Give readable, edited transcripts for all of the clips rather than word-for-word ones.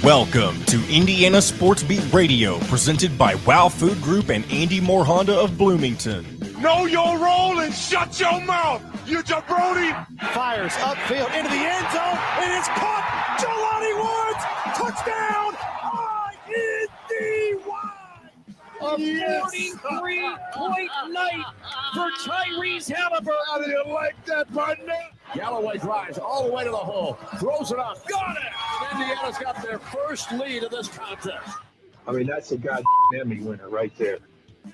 Welcome to Indiana Sports Beat Radio, presented by Wow Food Group and Andy Moore Honda of Bloomington. Know your role and shut your mouth, you jabroni! Fires upfield into the end zone. It is caught. Jelani Woods, touchdown! ISB. A 43-point night for Tyrese Halliburton. How do you like that, partner? Galloway drives all the way to the hole, throws it off, got it! And Indiana's got their first lead of this contest. I mean, that's a goddamn Emmy winner right there.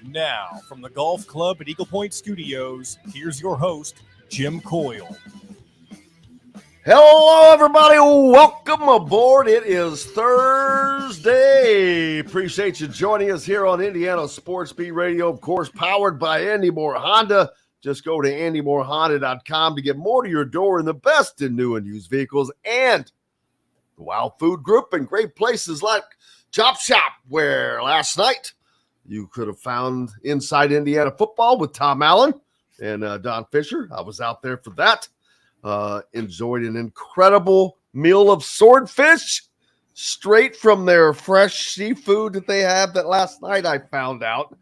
Now, from the Golf Club at Eagle Point Studios, here's your host, Jim Coyle. Hello, everybody. Welcome aboard. It is Thursday. Appreciate you joining us here on Indiana Sports Beat Radio, of course, powered by Andy Moore Honda. Just go to andymorehonda.com to get more to your door in the best in new and used vehicles, and the Wow Food Group and great places like Chop Shop, where last night you could have found Inside Indiana Football with Tom Allen and Don Fisher. I was out there for that. Enjoyed an incredible meal of swordfish straight from their fresh seafood that they have that last night I found out.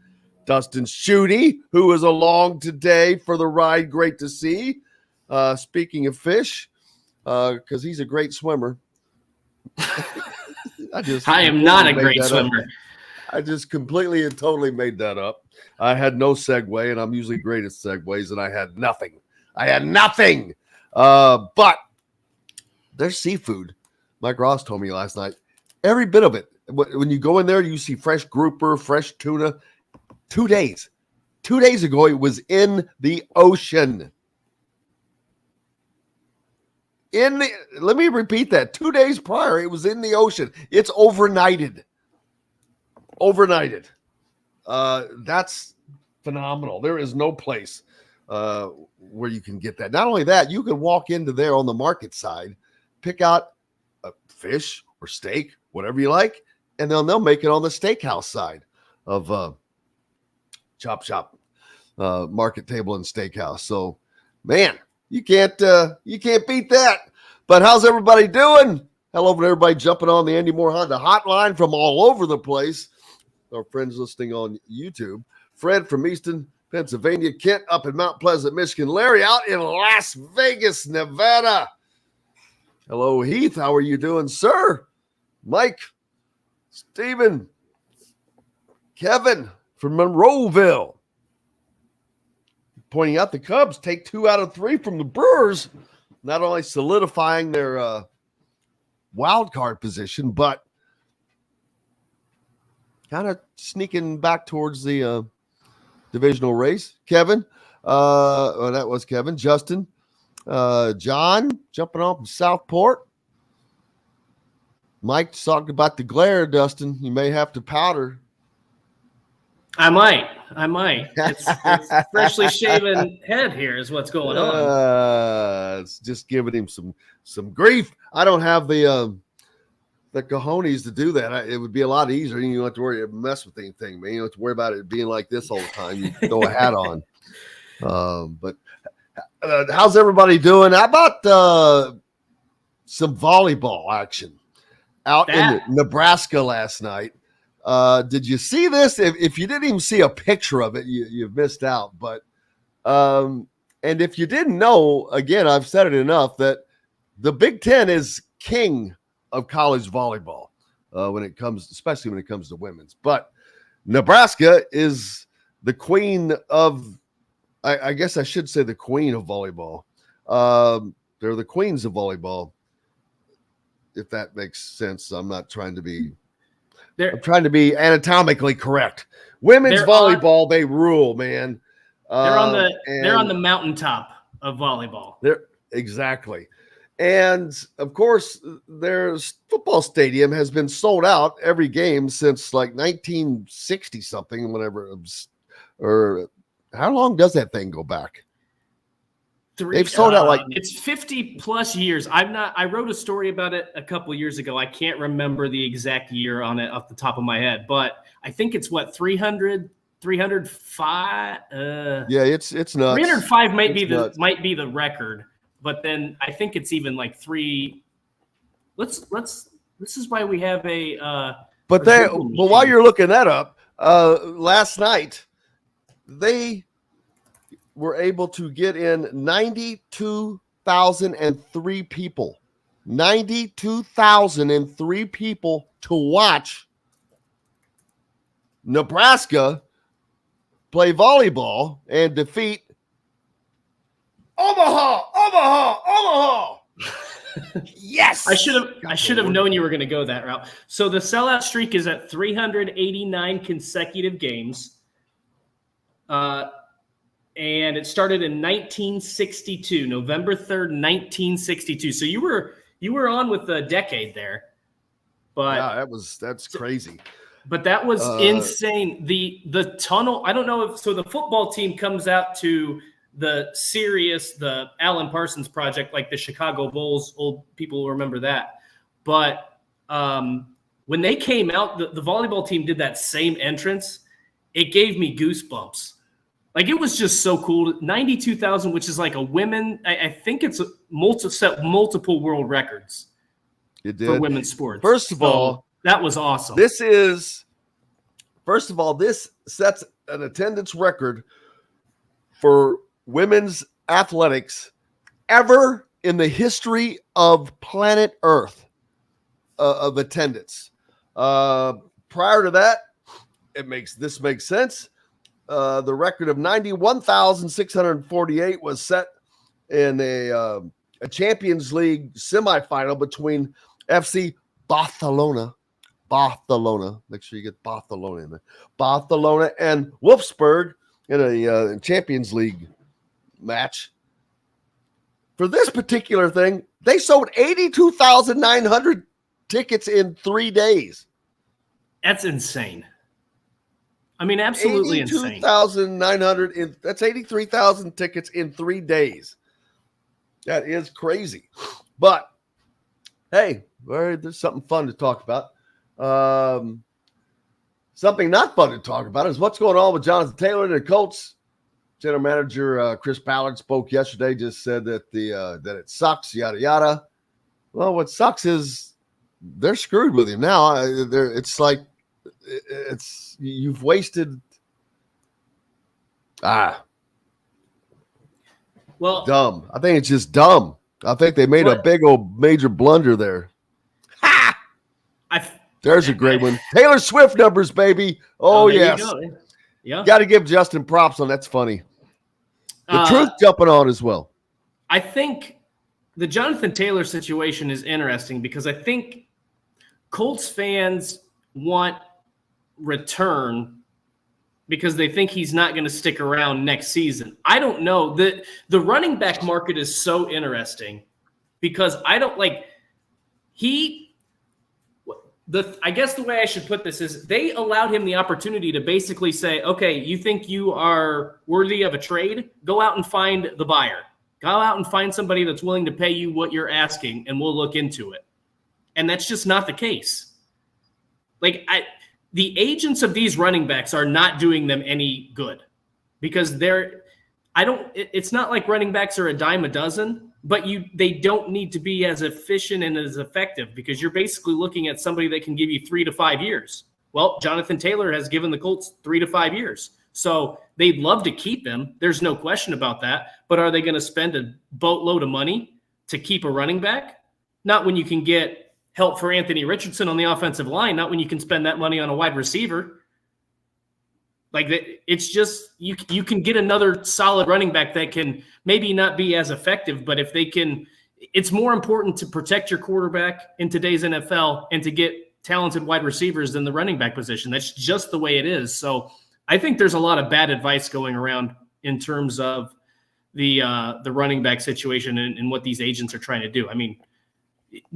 Dustin Schutte, who is along today for the ride. Great to see. Speaking of fish, because he's a great swimmer. I am not a great swimmer. I just completely and totally made that up. I had no segue, and I'm usually great at segues, and I had nothing. But there's seafood. Mike Ross told me last night, every bit of it. When you go in there, you see fresh grouper, fresh tuna. 2 days. 2 days ago, it was in the ocean. Let me repeat that. 2 days prior, it was in the ocean. It's overnighted. That's phenomenal. There is no place where you can get that. Not only that, you can walk into there on the market side, pick out a fish or steak, whatever you like, and they'll make it on the steakhouse side of Chop Shop, Market Table and Steakhouse. So, man, you can't beat that. But how's everybody doing? Hello to everybody jumping on the Andy Moore Honda hotline from all over the place. Our friends listening on YouTube. Fred from Easton, Pennsylvania. Kent up in Mount Pleasant, Michigan. Larry out in Las Vegas, Nevada. Hello, Heath. How are you doing, sir? Mike, Steven, Kevin from Monroeville. Pointing out the Cubs take 2 out of 3 from the Brewers, not only solidifying their wild card position, but kind of sneaking back towards the divisional race. Kevin, that was Kevin. Justin, John jumping on from Southport. Mike talked about the glare, Dustin. You may have to powder. I might. It's freshly shaven head here is what's going on. It's just giving him some grief. I don't have the cojones to do that. It would be a lot easier. You don't have to worry mess with anything, man. You don't have to worry about it being like this all the time. You throw a hat on. But how's everybody doing? How about some volleyball action out in Nebraska last night? Did you see this? If you didn't even see a picture of it, you've missed out. But and if you didn't know, again, I've said it enough that the Big Ten is king of college volleyball especially when it comes to women's. But Nebraska is the queen of, I guess I should say the queen of volleyball. They're the queens of volleyball, if that makes sense. I'm trying to be anatomically correct. Women's volleyball, they rule, man. They're on the mountaintop of volleyball. Exactly. And of course, their football stadium has been sold out every game since like 1960 something, whenever it was, or how long does that thing go back? They've sold out like it's 50 plus years. I wrote a story about it a couple years ago. I can't remember the exact year on it off the top of my head, but I think it's 305. Yeah, it's nuts. 305 might be the record, but then I think it's even like 3. Let's This is why we have But while you're looking that up, last night they were able to get in 92,003 people. 92,003 people to watch Nebraska play volleyball and defeat Omaha. Yes. I should have known you were going to go that route. So the sellout streak is at 389 consecutive games. And it started in 1962, November 3rd, 1962. So you were on with a decade there. But yeah, that's crazy. But that was insane. The tunnel, I don't know if so the football team comes out to the Alan Parsons Project, like the Chicago Bulls, old people will remember that. But when they came out, the volleyball team did that same entrance. It gave me goosebumps. Like, it was just so cool. 92,000, which is like a women, I think it's multiple world records. It did. For women's sports. First of all, that was awesome. This sets an attendance record for women's athletics ever in the history of planet Earth of attendance. Prior to that, this makes sense. The record of 91,648 was set in a Champions League semifinal between FC Barcelona. Make sure you get Barcelona in there. Barcelona and Wolfsburg in a Champions League match. For this particular thing, they sold 82,900 tickets in 3 days. That's insane. I mean, absolutely insane. 82,900 that's 83,000 tickets in 3 days. That is crazy. But hey, there's something fun to talk about. Something not fun to talk about is what's going on with Jonathan Taylor and the Colts. General Manager Chris Ballard spoke yesterday, just said that that it sucks, yada yada. Well, what sucks is they're screwed with him now. It's like you've wasted. Well, dumb. I think it's just dumb. I think they made a big old major blunder there. Ha! There's a great one. Taylor Swift numbers, baby. Oh, yes. Yeah. Got to give Justin props on that's funny. The truth jumping on as well. I think the Jonathan Taylor situation is interesting because I think Colts fans want return because they think he's not going to stick around next season. I don't know. The running back market is so interesting because I don't like I guess the way I should put this is they allowed him the opportunity to basically say, okay, you think you are worthy of a trade? Go out and find the buyer. Go out and find somebody that's willing to pay you what you're asking, and we'll look into it. And that's just not the case. Like, the agents of these running backs are not doing them any good because it's not like running backs are a dime a dozen, but they don't need to be as efficient and as effective because you're basically looking at somebody that can give you 3 to 5 years. Well, Jonathan Taylor has given the Colts 3 to 5 years. So they'd love to keep him. There's no question about that. But are they going to spend a boatload of money to keep a running back? Not when you can get help for Anthony Richardson on the offensive line, not when you can spend that money on a wide receiver. Like, it's just you can get another solid running back that can maybe not be as effective, but if they can, it's more important to protect your quarterback in today's NFL and to get talented wide receivers than the running back position. That's just the way it is. So I think there's a lot of bad advice going around in terms of the running back situation and what these agents are trying to do. I mean,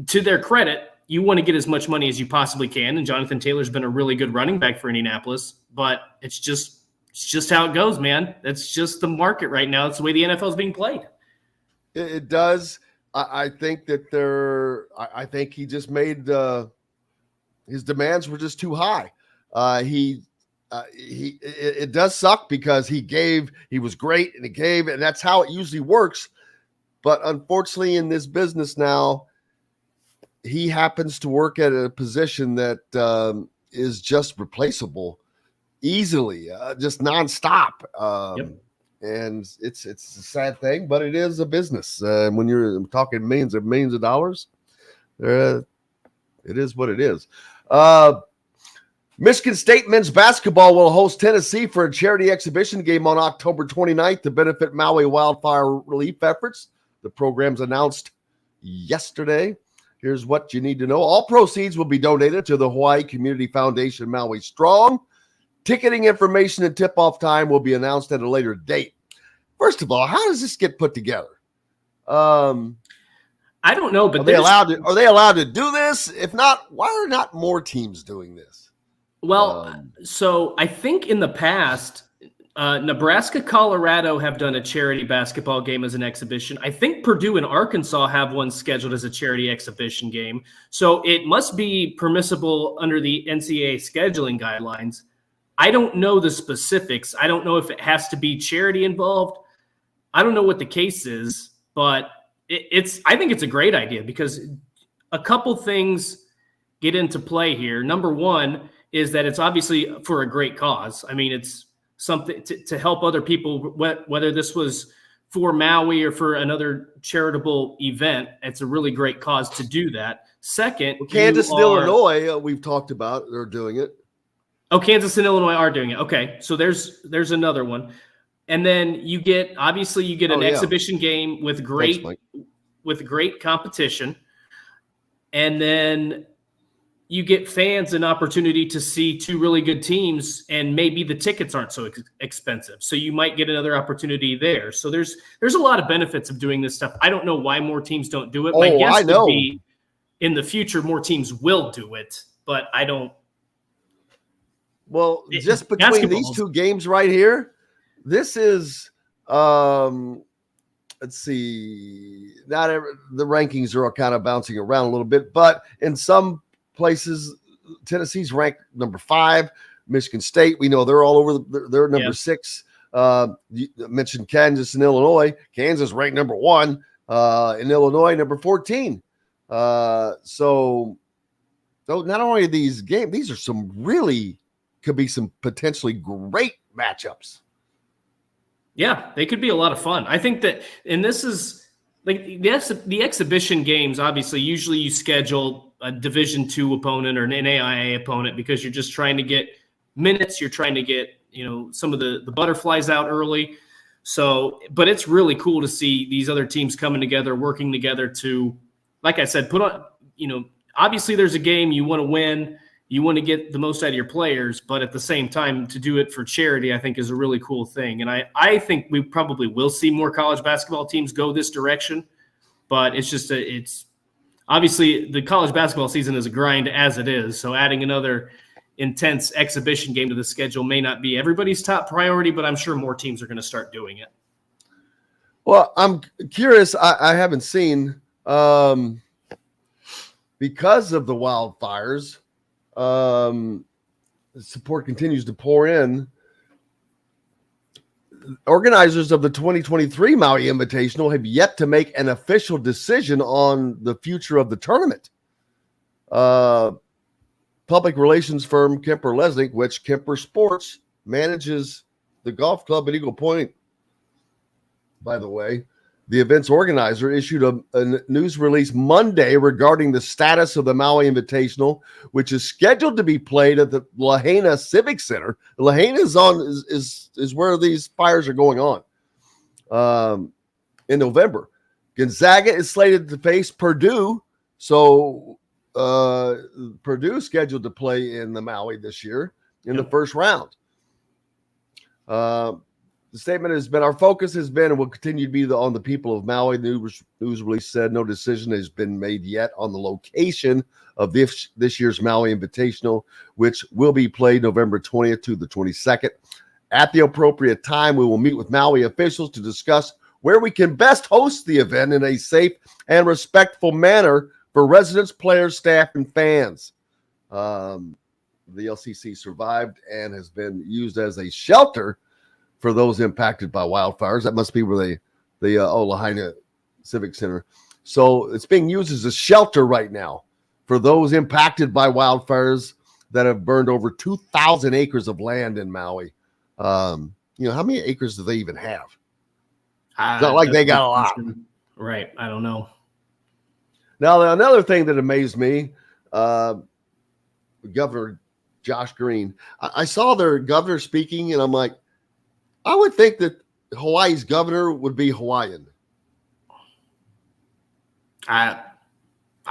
to their credit, you want to get as much money as you possibly can, and Jonathan Taylor's been a really good running back for Indianapolis, but it's just how it goes, man. That's just the market right now. It's the way the NFL is being played. It does. I think that I think he just made his demands were just too high. It does suck because he was great and he gave, and that's how it usually works. But unfortunately, in this business now, he happens to work at a position that is just replaceable easily, just nonstop. And it's a sad thing, but it is a business. When you're talking millions of dollars, it is what it is. Michigan State men's basketball will host Tennessee for a charity exhibition game on October 29th to benefit Maui wildfire relief efforts. The program's announced yesterday. Here's what you need to know. All proceeds will be donated to the Hawaii Community Foundation Maui Strong. Ticketing information and tip-off time will be announced at a later date. First of all, how does this get put together? I don't know, but are they allowed to do this? If not, why are not more teams doing this? Well, so I think in the past, Nebraska, Colorado have done a charity basketball game as an exhibition. I think Purdue and Arkansas have one scheduled as a charity exhibition game. So it must be permissible under the NCAA scheduling guidelines. I don't know the specifics. I don't know if it has to be charity involved. I don't know what the case is, but I think it's a great idea because a couple things get into play here. Number one is that it's obviously for a great cause. I mean, it's something to help other people, whether this was for Maui or for another charitable event. It's a really great cause to do that. Second, Kansas and Illinois, we've talked about, they're doing it. Oh, Kansas and Illinois are doing it. Okay, so there's another one, and then you get an exhibition game with great competition, and then you get fans an opportunity to see two really good teams, and maybe the tickets aren't so expensive, so you might get another opportunity there. So there's a lot of benefits of doing this stuff. I don't know why more teams don't do it. My guess would be in the future more teams will do it, but I don't. Well, just between these two games right here, this is, let's see, the rankings are all kind of bouncing around a little bit, but in some places, Tennessee's ranked number 5. Michigan State, we know they're all over. They're number 6. You mentioned Kansas and Illinois. Kansas ranked number 1. In Illinois, number 14. So not only are these games, these are some really could be some potentially great matchups. Yeah, they could be a lot of fun. I think that, and this is like the exhibition games, obviously, usually you schedule a Division II opponent or an NAIA opponent because you're just trying to get minutes. You're trying to get, some of the butterflies out early. So, but it's really cool to see these other teams coming together, working together to, like I said, put on, obviously there's a game you want to win. You want to get the most out of your players, but at the same time, to do it for charity, I think is a really cool thing. And I think we probably will see more college basketball teams go this direction, but it's obviously the college basketball season is a grind as it is. So adding another intense exhibition game to the schedule may not be everybody's top priority, but I'm sure more teams are going to start doing it. Well, I'm curious. I haven't seen because of the wildfires. Support continues to pour in. Organizers of the 2023 Maui Invitational have yet to make an official decision on the future of the tournament. Public relations firm Kemper Lesnick, which Kemper Sports manages the golf club at Eagle Point, by the way, the event's organizer issued a news release Monday regarding the status of the Maui Invitational, which is scheduled to be played at the Lahaina Civic Center. Lahaina is where these fires are going on in November. Gonzaga is slated to face Purdue, so Purdue is scheduled to play in the Maui this year in the first round. The statement has been, our focus has been and will continue to be on the people of Maui. The news release said no decision has been made yet on the location of this year's Maui Invitational, which will be played November 20th to the 22nd. At the appropriate time, we will meet with Maui officials to discuss where we can best host the event in a safe and respectful manner for residents, players, staff, and fans. The LCC survived and has been used as a shelter for those impacted by wildfires. That must be where the Lahaina Civic Center. So it's being used as a shelter right now for those impacted by wildfires that have burned over 2,000 acres of land in Maui. How many acres do they even have? It's not like they got a lot. Right. I don't know. Now, another thing that amazed me, Governor Josh Green, I saw their governor speaking, and I'm like, I would think that Hawaii's governor would be Hawaiian. I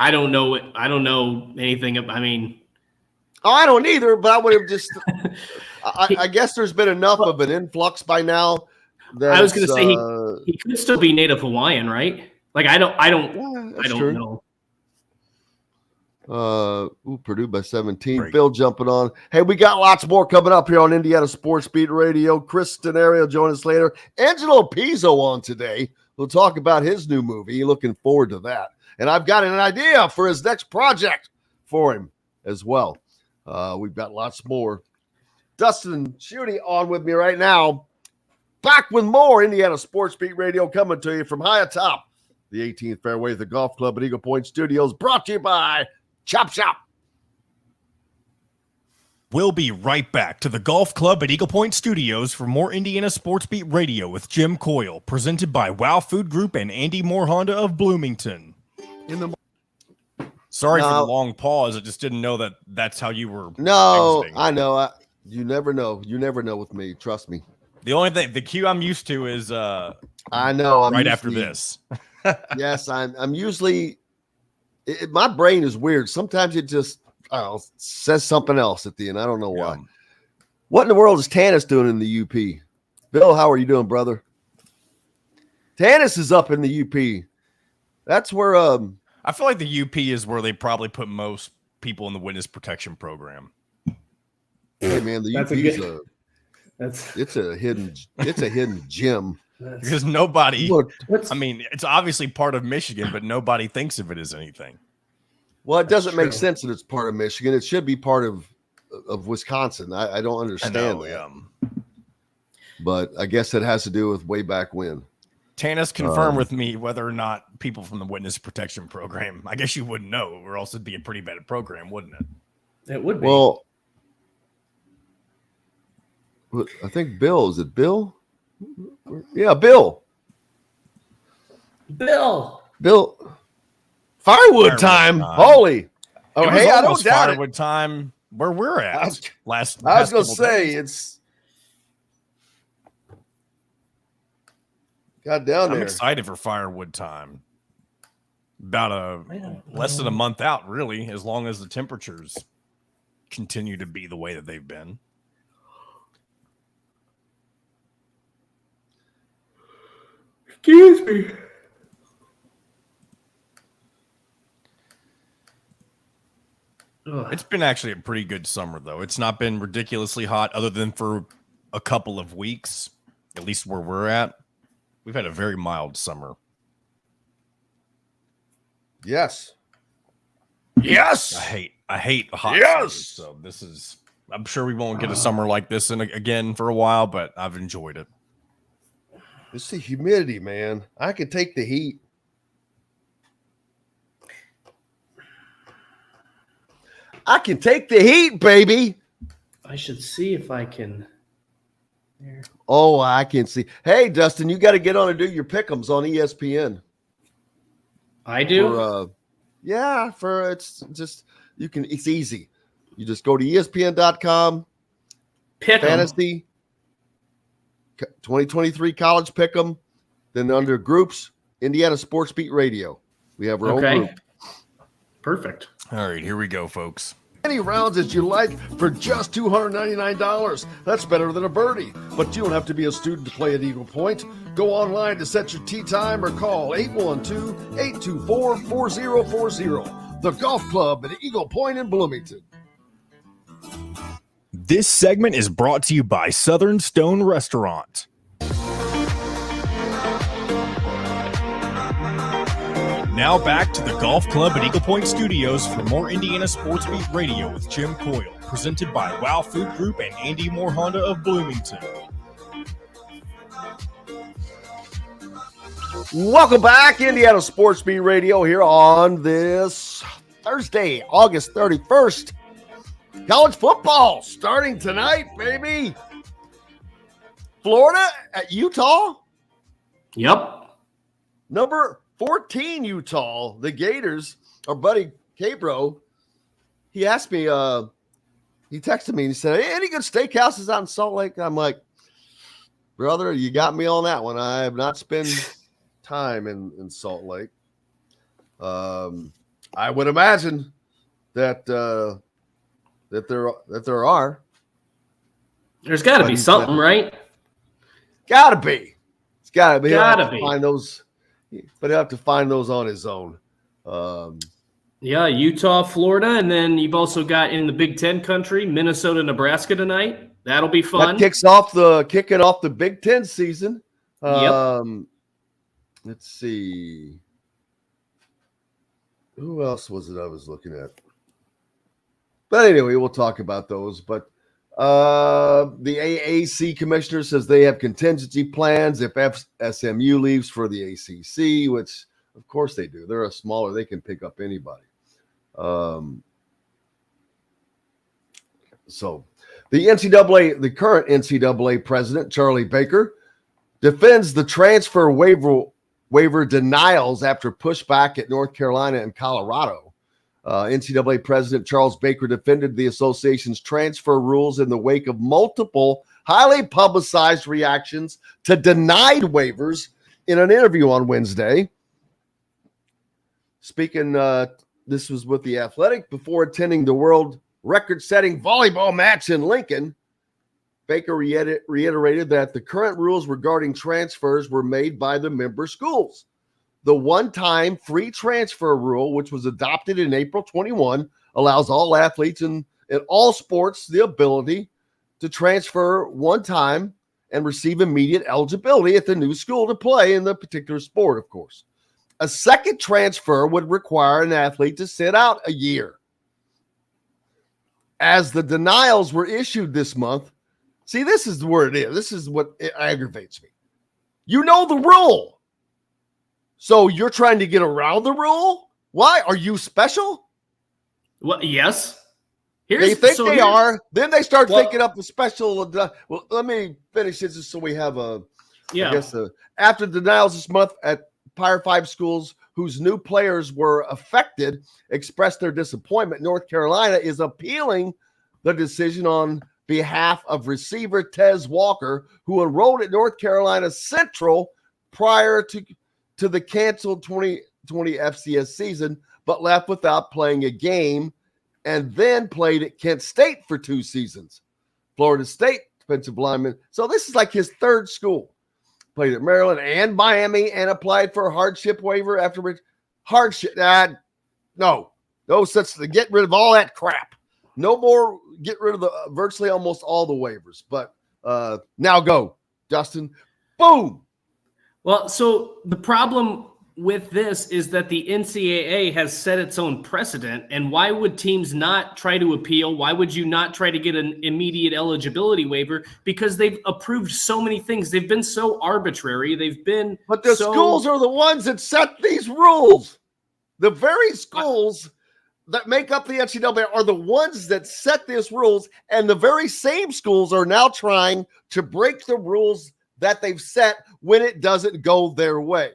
don't know it. I don't know anything. I don't either, but I would have just. I guess there's been enough of an influx by now. I was going to say he could still be Native Hawaiian, right? Like I don't know. Purdue by 17. Great. Bill jumping on. Hey, we got lots more coming up here on Indiana Sports Beat Radio. Chris Denari will join us later. Angelo Pizzo on today. We'll talk about his new movie. Looking forward to that. And I've got an idea for his next project for him as well. We've got lots more. Dustin Schutte on with me right now. Back with more Indiana Sports Beat Radio coming to you from high atop the 18th fairway of the Golf Club at Eagle Point Studios, brought to you by Chop Shop. We'll be right back to the Golf Club at Eagle Point Studios for more Indiana Sports Beat Radio with Jim Coyle, presented by Wow Food Group and Andy Moore Honda of Bloomington. Sorry for the long pause. I just didn't know that that's how you were. No, exiting. I know. You never know. You never know with me. Trust me. The only thing, the cue I'm used to is I know. right after this. Yes, I'm usually. My brain is weird. Sometimes it just says something else at the end. I don't know why. What in the world is Tanis doing in the UP? Bill, how are you doing, brother? Tanis is up in the UP. That's where I feel like the UP is where they probably put most people in the witness protection program. Hey man, the UP is a hidden gem. Because nobody, it's obviously part of Michigan, but nobody thinks of it as anything. Well, it doesn't make sense that it's part of Michigan. It should be part of Wisconsin. I don't understand that. But I guess it has to do with way back when. Tanis confirmed with me whether or not people from the witness protection program, I guess you wouldn't know, or else it'd be a pretty bad program, wouldn't it? It would be. Well, I think Bill, is it Bill? Yeah, Bill. Firewood time. Holy. Oh, hey, I don't doubt firewood time where we're at. I was going to say, it's got down there. I'm excited for firewood time. About less than a month out, really, as long as the temperatures continue to be the way that they've been. Excuse me. It's been actually a pretty good summer, though. It's not been ridiculously hot other than for a couple of weeks, at least where we're at. We've had a very mild summer. Yes. I hate hot summers, so I'm sure we won't get a summer like this again for a while, but I've enjoyed it. It's the humidity, man. I can take the heat. I can take the heat, baby. I should see if I can. There. Oh, I can see. Hey, Dustin, you got to get on and do your pick'ems on ESPN. I do. It's easy. You just go to ESPN.com. Pick Fantasy 2023 College Pick'em. Then under groups, Indiana Sports Beat Radio. We have our own group. Perfect. All right, here we go, folks. Any rounds as you like for just $299. That's better than a birdie. But you don't have to be a student to play at Eagle Point. Go online to set your tee time or call 812-824-4040. The Golf Club at Eagle Point in Bloomington. This segment is brought to you by Southern Stone Restaurant. Now back to the Golf Club at Eagle Point Studios for more Indiana Sports Beat Radio with Jim Coyle, presented by Wow Food Group and Andy Moore Honda of Bloomington. Welcome back, Indiana Sports Beat Radio here on this Thursday, August 31st. College football starting tonight, baby. Florida at Utah. Yep. Number 14, Utah. The Gators, our buddy Cabro, he asked me, he texted me and he said, hey, any good steakhouses out in Salt Lake? I'm like, brother, you got me on that one. I have not spent time in Salt Lake. I would imagine that there are. There's got to be something, right? Gotta be. It's gotta be. Gotta be. Find those, but he'll have to find those on his own. Yeah, Utah, Florida, and then you've also got in the Big Ten country, Minnesota, Nebraska tonight. That'll be fun. That kicking off the Big Ten season. Yep. Let's see. Who else was it I was looking at? But anyway, we'll talk about those. But the AAC commissioner says they have contingency plans if SMU leaves for the ACC, which of course they do. They're a smaller, they can pick up anybody. So the current NCAA president, Charlie Baker, defends the transfer waiver denials after pushback at North Carolina and Colorado. NCAA President Charles Baker defended the association's transfer rules in the wake of multiple highly publicized reactions to denied waivers in an interview on Wednesday. Speaking, this was with The Athletic before attending the world record-setting volleyball match in Lincoln. Baker reiterated that the current rules regarding transfers were made by the member schools. The one-time free transfer rule, which was adopted in April 21, allows all athletes in all sports the ability to transfer one time and receive immediate eligibility at the new school to play in the particular sport, of course. A second transfer would require an athlete to sit out a year. As the denials were issued this month, see, this is where it is. This is what aggravates me. You know the rule. So you're trying to get around the rule? Why? Are you special? Well, yes. They think they are. Then they start thinking up the special. Well, let me finish this just so we have a. Yeah. I guess after denials this month at Power 5 schools whose new players were affected expressed their disappointment, North Carolina is appealing the decision on behalf of receiver Tez Walker, who enrolled at North Carolina Central prior to the canceled 2020 FCS season, but left without playing a game and then played at Kent State for 2 seasons. Florida State defensive lineman. So this is like his third school. Played at Maryland and Miami and applied for a hardship waiver afterwards. Hardship. No such to get rid of all that crap. No more, get rid of the virtually almost all the waivers. But now go, Dustin. Boom. Well, so the problem with this is that the NCAA has set its own precedent. And why would teams not try to appeal? Why would you not try to get an immediate eligibility waiver? Because they've approved so many things. They've been so arbitrary. But the schools are the ones that set these rules. The very schools that make up the NCAA are the ones that set these rules. And the very same schools are now trying to break the rules that they've set when it doesn't go their way.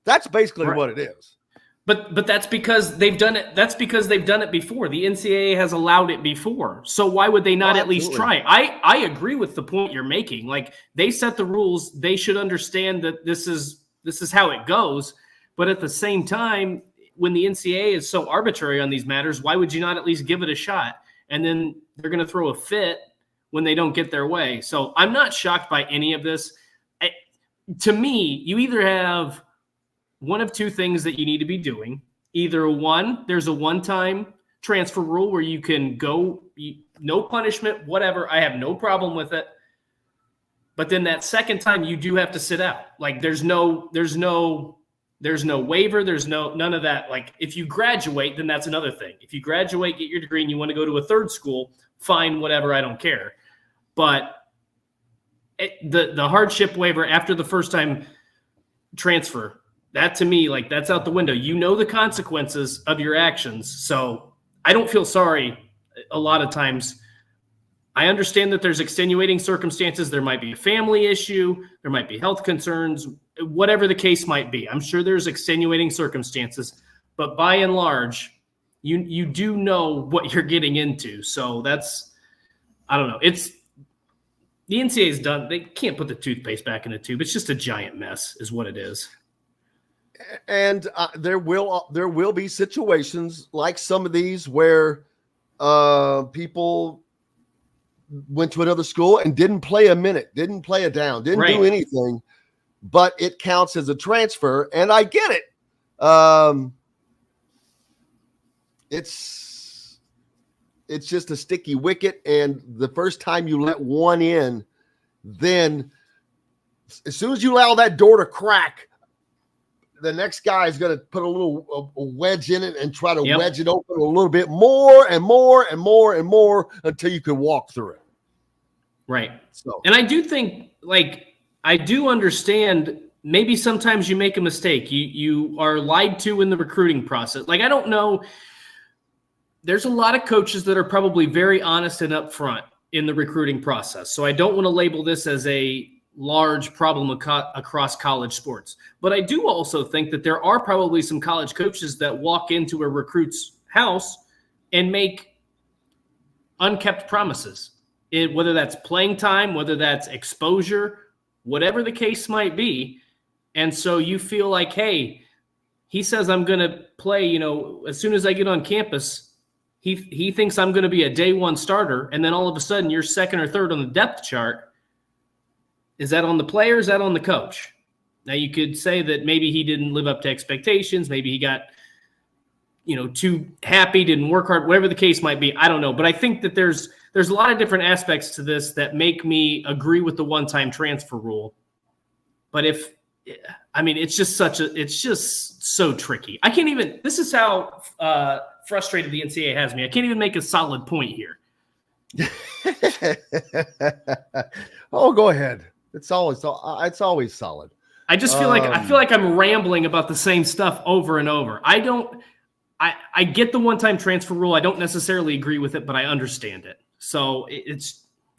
That's basically what it is. But that's because they've done it. That's because they've done it before. The NCAA has allowed it before. So why would they not at least try? I agree with the point you're making. Like, they set the rules. They should understand that this is how it goes. But at the same time, when the NCAA is so arbitrary on these matters, why would you not at least give it a shot? And then they're going to throw a fit when they don't get their way. So I'm not shocked by any of this. To me, you either have one of two things that you need to be doing. Either one, there's a one-time transfer rule where you can go, no punishment, whatever. I have no problem with it. But then that second time, you do have to sit out. Like, there's no waiver. There's none of that. Like, if you graduate, then that's another thing. If you graduate, get your degree, and you want to go to a third school, fine, whatever, I don't care. But the hardship waiver after the first time transfer, that to me, like, that's out the window. You know the consequences of your actions. So I don't feel sorry a lot of times. I understand that there's extenuating circumstances. There might be a family issue. There might be health concerns, whatever the case might be. I'm sure there's extenuating circumstances, but by and large, you do know what you're getting into. So that's, I don't know. It's the NCAA's done. They can't put the toothpaste back in the tube. It's just a giant mess is what it is. And there will be situations like some of these where people went to another school and didn't play a minute, didn't play a down, didn't do anything, but it counts as a transfer. And I get it. It's just a sticky wicket. And the first time you let one in, then as soon as you allow that door to crack, the next guy is going to put a little wedge in it and try to wedge it open a little bit more and more and more and more until you can walk through it. Right. So, and I do think, like, I do understand maybe sometimes you make a mistake. You are lied to in the recruiting process. Like, I don't know. There's a lot of coaches that are probably very honest and upfront in the recruiting process. So I don't want to label this as a large problem across college sports. But I do also think that there are probably some college coaches that walk into a recruit's house and make unkept promises, whether that's playing time, whether that's exposure, whatever the case might be. And so you feel like, hey, he says I'm going to play, as soon as I get on campus, he thinks I'm going to be a day one starter. And then all of a sudden you're second or third on the depth chart. Is that on the player? Is that on the coach? Now you could say that maybe he didn't live up to expectations. Maybe he got, too happy, didn't work hard, whatever the case might be. I don't know. But I think that there's a lot of different aspects to this that make me agree with the one-time transfer rule. But it's just so tricky. I can't even, this is how frustrated the NCAA has me. I can't even make a solid point here. Oh, go ahead. It's always solid. I just feel like I'm rambling about the same stuff over and over. I get the one-time transfer rule. I don't necessarily agree with it, but I understand it. So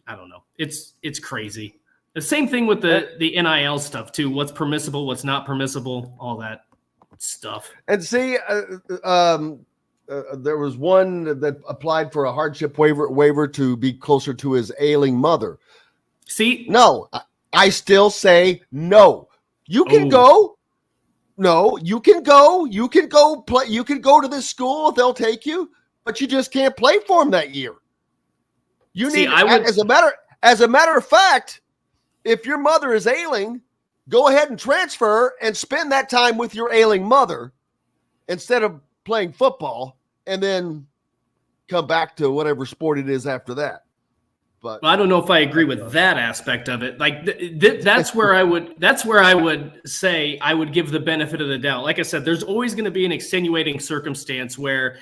I don't know. It's crazy. The same thing with the NIL stuff too. What's permissible, what's not permissible, all that stuff. And see, there was one that applied for a hardship waiver to be closer to his ailing mother. See, no, I still say no. You can go. No, you can go. You can go play. You can go to this school if they'll take you, but you just can't play for them that year. As a matter of fact, if your mother is ailing, go ahead and transfer and spend that time with your ailing mother instead of playing football and then come back to whatever sport it is after that. But I don't know if I agree with that aspect of it. Like that's where I would say I would give the benefit of the doubt. Like I said, there's always going to be an extenuating circumstance where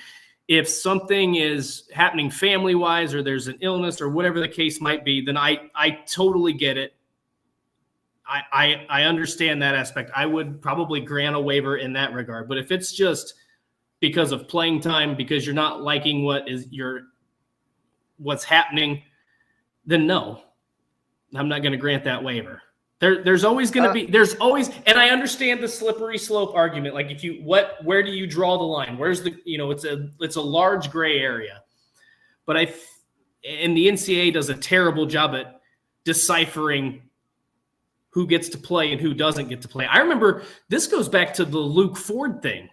if something is happening family-wise or there's an illness or whatever the case might be, then I totally get it. I understand that aspect. I would probably grant a waiver in that regard. But if it's just because of playing time, because you're not liking what's happening, then no, I'm not going to grant that waiver. There's always going to be, and I understand the slippery slope argument. Like where do you draw the line? Where's it's a large gray area, but and the NCAA does a terrible job at deciphering who gets to play and who doesn't get to play. I remember this goes back to the Luke Ford thing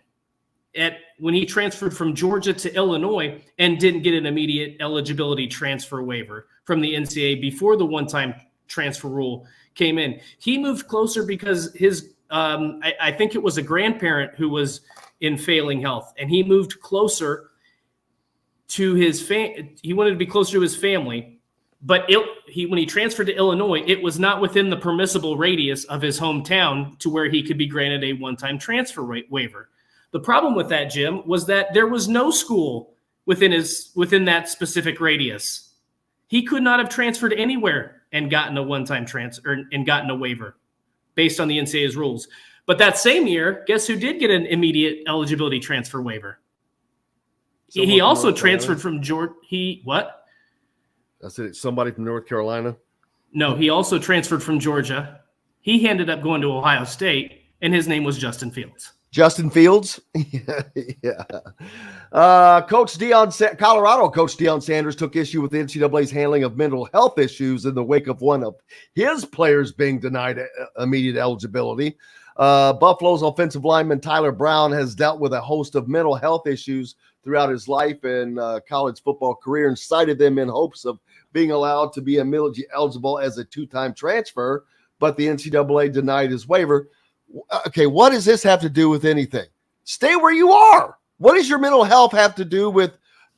when he transferred from Georgia to Illinois and didn't get an immediate eligibility transfer waiver from the NCAA before the one-time transfer rule came in. He moved closer because his, I think it was a grandparent who was in failing health, and he moved closer to his he wanted to be closer to his family. But when he transferred to Illinois, it was not within the permissible radius of his hometown to where he could be granted a one-time transfer waiver. The problem with that, Jim, was that there was no school within that specific radius. He could not have transferred anywhere and gotten a one-time transfer and gotten a waiver based on the NCAA's rules. But that same year, guess who did get an immediate eligibility transfer waiver? He also transferred from Georgia. What? I said somebody from North Carolina. No, he also transferred from Georgia. He ended up going to Ohio State, and his name was Justin Fields. Justin Fields? Yeah. Colorado coach Deion Sanders took issue with the NCAA's handling of mental health issues in the wake of one of his players being denied immediate eligibility. Buffalo's offensive lineman Tyler Brown has dealt with a host of mental health issues throughout his life and college football career and cited them in hopes of being allowed to be immediately eligible as a two-time transfer, but the NCAA denied his waiver. Okay, what does this have to do with anything? Stay where you are. What does your mental health have to do with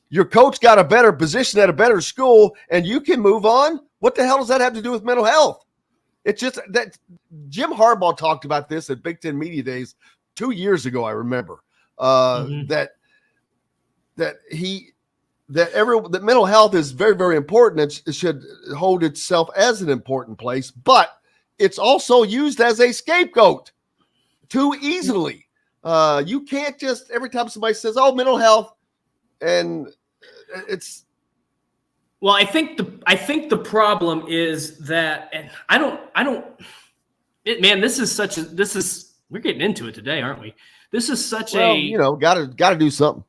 your coach got a better position at a better school and you can move on? What the hell does that have to do with mental health? It's just that Jim Harbaugh talked about this at Big Ten Media Days 2 years ago, I remember, that mental health is very, very important. It should hold itself as an important place, but it's also used as a scapegoat too easily. You can't just every time somebody says, "Oh, mental health," and it's. Well, I think the problem is that, and we're getting into it today, aren't we? This is such gotta do something.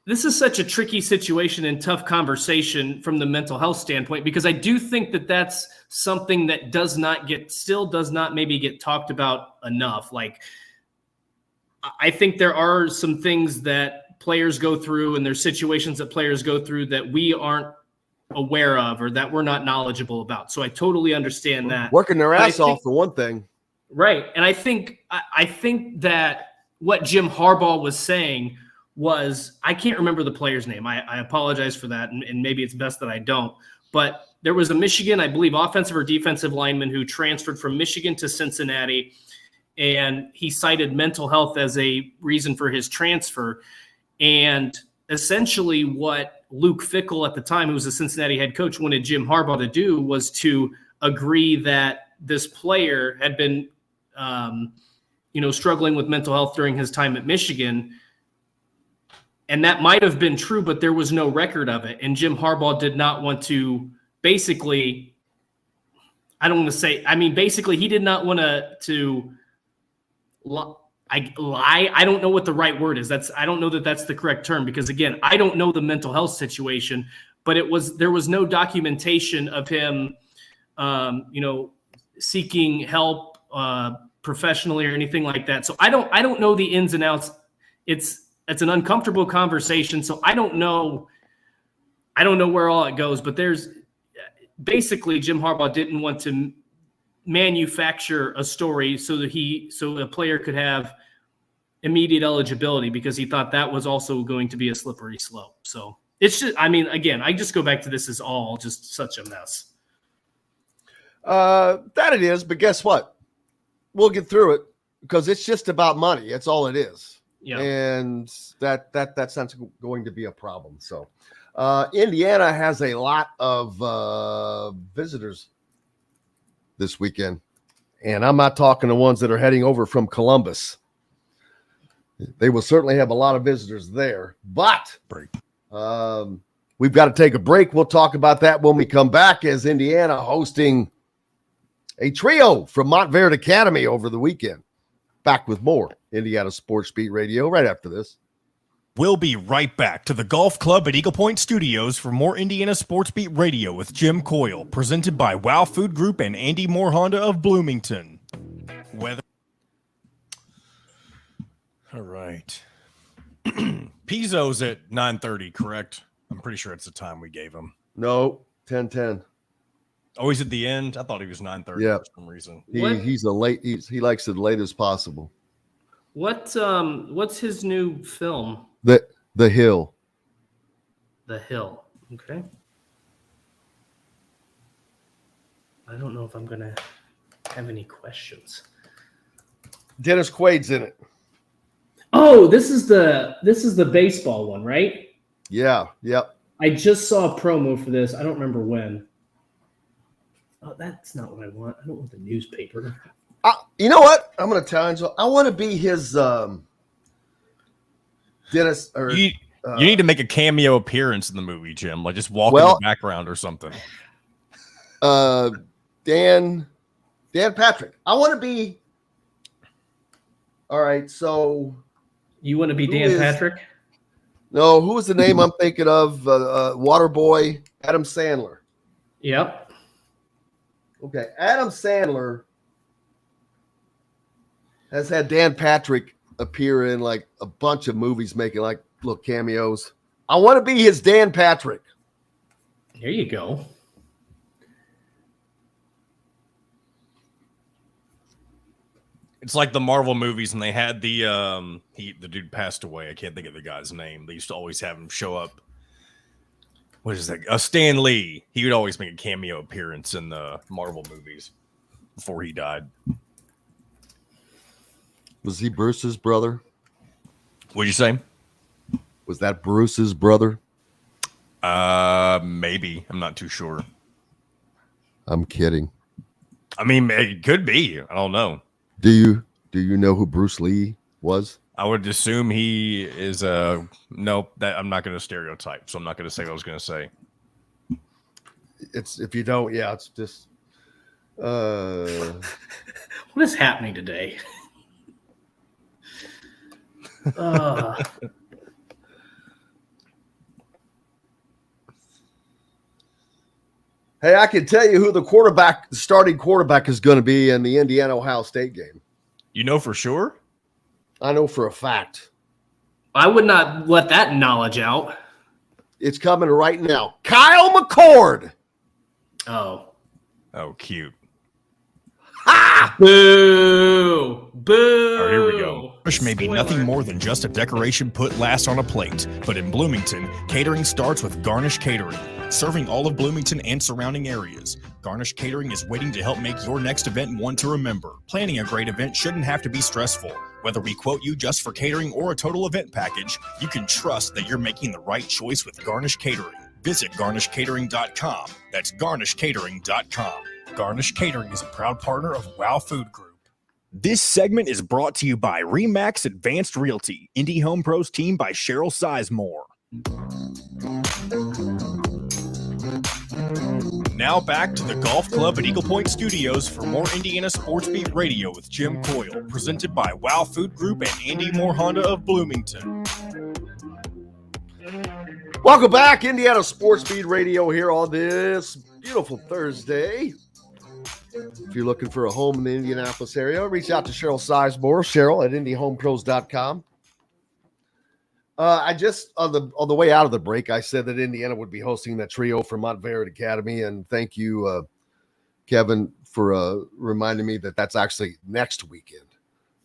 This is such a tricky situation and tough conversation from the mental health standpoint, because I do think that that's something that does not maybe get talked about enough. Like, I think there are some things that players go through and there's situations that players go through that we aren't aware of or that we're not knowledgeable about. So I totally understand that. Working their ass off for one thing. Right. And I think that what Jim Harbaugh was saying was, I can't remember the player's name. I apologize for that, and maybe it's best that I don't. But there was a Michigan, I believe, offensive or defensive lineman who transferred from Michigan to Cincinnati, and he cited mental health as a reason for his transfer. And essentially what Luke Fickell at the time, who was the Cincinnati head coach, wanted Jim Harbaugh to do was to agree that this player had been struggling with mental health during his time at Michigan. And that might have been true, but there was no record of it. And Jim Harbaugh did not want to basically he did not want to lie. I don't know what the right word is. I don't know that that's the correct term, because again, I don't know the mental health situation, but there was no documentation of him, seeking help professionally or anything like that. So I don't know the ins and outs. It's an uncomfortable conversation. So I don't know where all it goes, but there's basically Jim Harbaugh didn't want to manufacture a story so a player could have immediate eligibility, because he thought that was also going to be a slippery slope. So it's just, again, I just go back to this is all just such a mess. That it is, but guess what? We'll get through it because it's just about money. That's all it is. Yeah. And that's not going to be a problem. So Indiana has a lot of visitors this weekend, and I'm not talking the ones that are heading over from Columbus. They will certainly have a lot of visitors there, but we've got to take a break. We'll talk about that when we come back, as Indiana hosting a trio from Montverde Academy over the weekend. Back with more Indiana Sports Beat Radio right after this. We'll be right back to the Golf Club at Eagle Point Studios for more Indiana Sports Beat Radio with Jim Coyle, presented by Wow Food Group and Andy Moore Honda of Bloomington. All right. Pizzo's at 9:30, correct? I'm pretty sure it's the time we gave him. No, 10:10. Oh, he's at the end? I thought he was 9:30 for some reason. He's he likes it late as possible. What's his new film? The Hill. The Hill. Okay. I don't know if I'm gonna have any questions. Dennis Quaid's in it. Oh, this is the baseball one, right? Yeah. Yep. I just saw a promo for this. I don't remember when. Oh, that's not what I want. I don't want the newspaper. You know what? I'm going to tell Angelo. I want to be his Dennis. Or You need to make a cameo appearance in the movie, Jim. Like just walk in the background or something. Dan Patrick. I want to be. All right, so you want to be Dan Patrick? No, who was the name I'm thinking of? Waterboy, Adam Sandler. Yep. Okay, Adam Sandler has had Dan Patrick appear in like a bunch of movies, making like little cameos. I want to be his Dan Patrick. There you go. It's like the Marvel movies, and they had the dude passed away. I can't think of the guy's name. They used to always have him show up. What is that? Stan Lee. He would always make a cameo appearance in the Marvel movies before he died. Was he Bruce's brother? What'd you say? Was that Bruce's brother? Maybe. I'm not too sure. I'm kidding. I mean, it could be. I don't know. Do you know who Bruce Lee was? I would assume he is nope, that I'm not going to stereotype, so I'm not going to say what I was going to say. It's if you don't, yeah, it's just what is happening today? Hey, I can tell you who the starting quarterback is going to be in the Indiana-Ohio State game. You know for sure? I know for a fact. I would not let that knowledge out. It's coming right now. Kyle McCord. Oh, cute. Ha! Boo! Boo! All right, here we go. Fish may be nothing more than just a decoration put last on a plate, but in Bloomington, catering starts with Garnish Catering, serving all of Bloomington and surrounding areas. Garnish Catering is waiting to help make your next event one to remember. Planning a great event shouldn't have to be stressful. Whether we quote you just for catering or a total event package, you can trust that you're making the right choice with Garnish Catering. Visit garnishcatering.com. That's garnishcatering.com. Garnish Catering is a proud partner of WOW Food Group. This segment is brought to you by RE/MAX Advanced Realty, Indy Home Pros team by Cheryl Sizemore. Now back to the Golf Club at Eagle Point Studios for more Indiana Sports Beat Radio with Jim Coyle, presented by WOW Food Group and Andy Moore Honda of Bloomington. Welcome back, Indiana Sports Beat Radio here on this beautiful Thursday. If you're looking for a home in the Indianapolis area, reach out to Cheryl Sizemore, Cheryl at IndyHomePros.com. I just on the way out of the break, I said that Indiana would be hosting that trio from Montverde Academy, and thank you, Kevin, for reminding me that that's actually next weekend,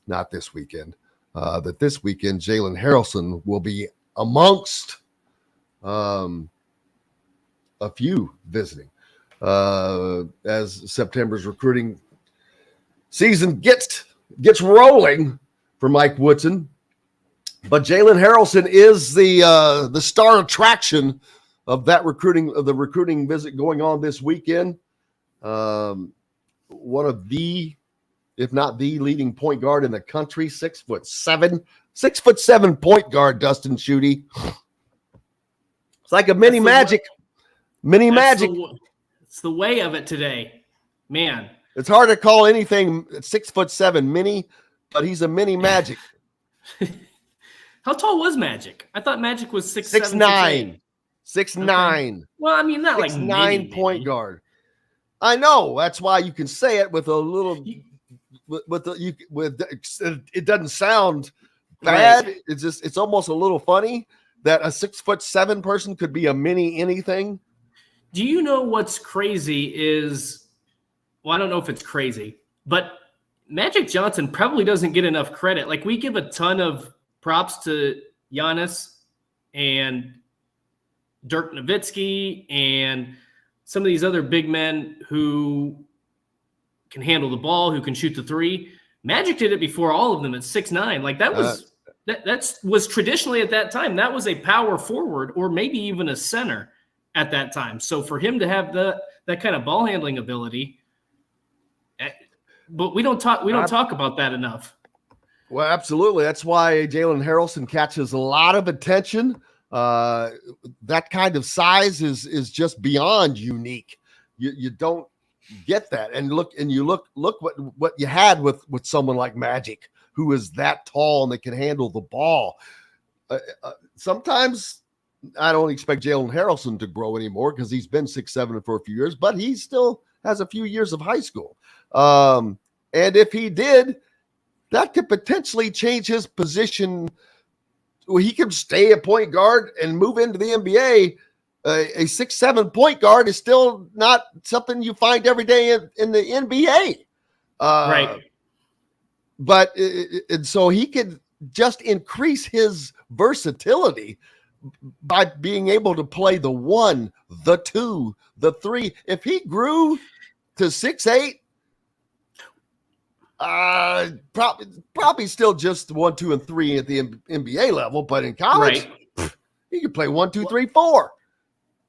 not this weekend. That this weekend, Jalen Harrelson will be amongst a few visiting as September's recruiting season gets rolling for Mike Woodson. But Jalen Harrelson is the star attraction of the recruiting visit going on this weekend. One of the, if not the leading point guard in the country, 6'7" point guard, Dustin Schutte. It's like a mini Magic. It's the way of it today, man. It's hard to call anything 6'7" mini, but he's a mini Magic. How tall was Magic? I thought Magic was 6'9". 6'9". Okay. Well, I mean, not like 6'9" point guard. I know. That's why you can say it with a little. It doesn't sound bad. Right. It's almost a little funny that a 6'7" person could be a mini anything. Do you know what's crazy is? Well, I don't know if it's crazy, but Magic Johnson probably doesn't get enough credit. Like, we give a ton of props to Giannis and Dirk Nowitzki and some of these other big men who can handle the ball, who can shoot the three. Magic did it before all of them at 6'9". Like, that was that was traditionally at that time, that was a power forward or maybe even a center at that time. So for him to have that kind of ball handling ability, but we don't talk about that enough. Well, absolutely. That's why Jalen Harrelson catches a lot of attention. That kind of size is just beyond unique. You don't get that. And look what you had with someone like Magic, who is that tall and that can handle the ball. Sometimes I don't expect Jalen Harrelson to grow anymore because he's been 6'7" for a few years, but he still has a few years of high school. And if he did, that could potentially change his position. Well, he could stay a point guard and move into the NBA. A 6'7" point guard is still not something you find every day in the NBA. Right. But and so he could just increase his versatility by being able to play the 1, the 2, the 3. If he grew to 6'8", probably still just 1, 2, and 3 at the NBA level, but in college, he could play 1, 2, 3, 4.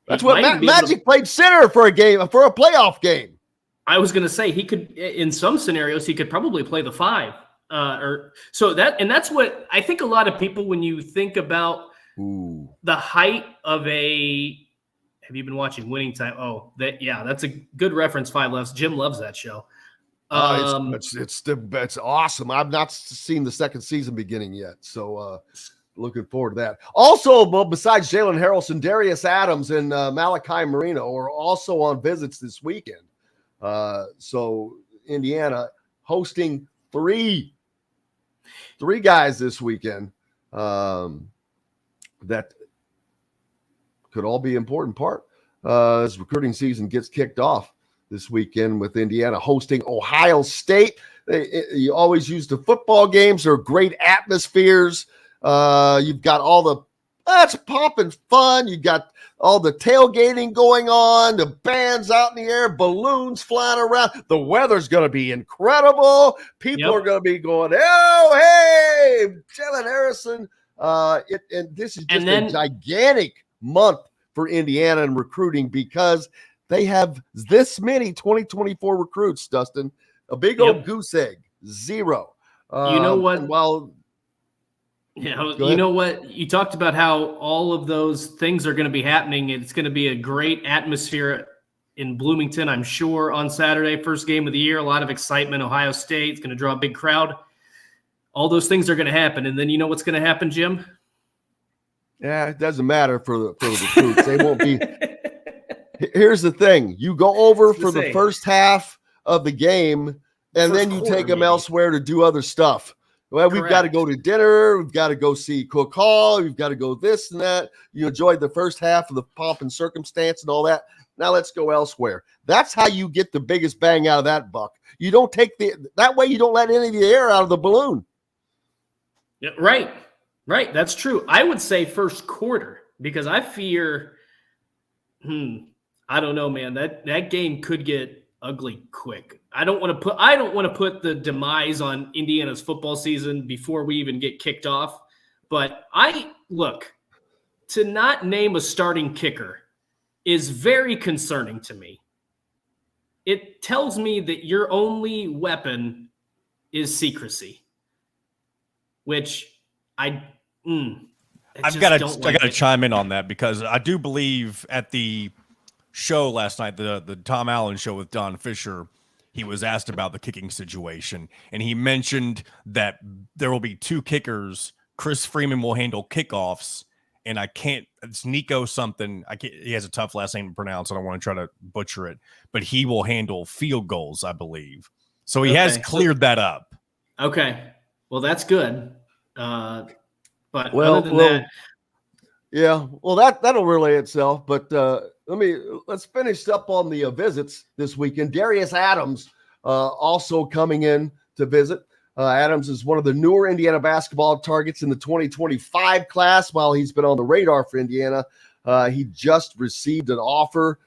That's what Magic played center for a playoff game. I was going to say he could, in some scenarios, he could probably play the 5. That's what I think. A lot of people, when you think about the height of a, have you been watching Winning Time? Oh, that's a good reference. 5 Lefts. Jim loves that show. It's awesome. I've not seen the second season beginning yet, so looking forward to that. Also, well, besides Jalen Harrelson, Darius Adams and Malachi Marino are also on visits this weekend. So Indiana hosting three guys this weekend that could all be an important part as recruiting season gets kicked off this weekend, with Indiana hosting Ohio State. You always use the football games. They're great atmospheres. You've got that's pomp and fun. You've got all the tailgating going on, the bands out in the air, balloons flying around. The weather's going to be incredible. People are going to be going, oh, hey, Jalen Harrison. And this is just a gigantic month for Indiana in recruiting because they have this many 2024 recruits, Dustin. A big old goose egg, 0. You know what? You know what? You talked about how all of those things are going to be happening. It's going to be a great atmosphere in Bloomington, I'm sure, on Saturday, first game of the year. A lot of excitement. Ohio State's going to draw a big crowd. All those things are going to happen. And then you know what's going to happen, Jim? Yeah, it doesn't matter for the recruits. They won't be. Here's the thing. You go over for the first half of the game, and then you take them elsewhere to do other stuff. Well, we've got to go to dinner. We've got to go see Cook Hall. We've got to go this and that. You enjoyed the first half of the pomp and circumstance and all that. Now let's go elsewhere. That's how you get the biggest bang out of that buck. You don't take that way. You don't let any of the air out of the balloon. Yeah, right. That's true. I would say first quarter because I fear, I don't know, man, that game could get ugly quick. I don't want to put the demise on Indiana's football season before we even get kicked off. But to not name a starting kicker is very concerning to me. It tells me that your only weapon is secrecy, which I've got to chime in on that because I do believe at the show last night, the Tom Allen show with Don Fisher, he was asked about the kicking situation, and he mentioned that there will be 2 kickers. Chris Freeman will handle kickoffs, and it's Nico something. He has a tough last name to pronounce. I don't want to try to butcher it, but he will handle field goals, I believe. So he has cleared that up. Okay. Well, that's good. But other than that. Yeah, well, that'll relay itself. But let's finish up on the visits this weekend. Darius Adams also coming in to visit. Adams is one of the newer Indiana basketball targets in the 2025 class. While he's been on the radar for Indiana, he just received an offer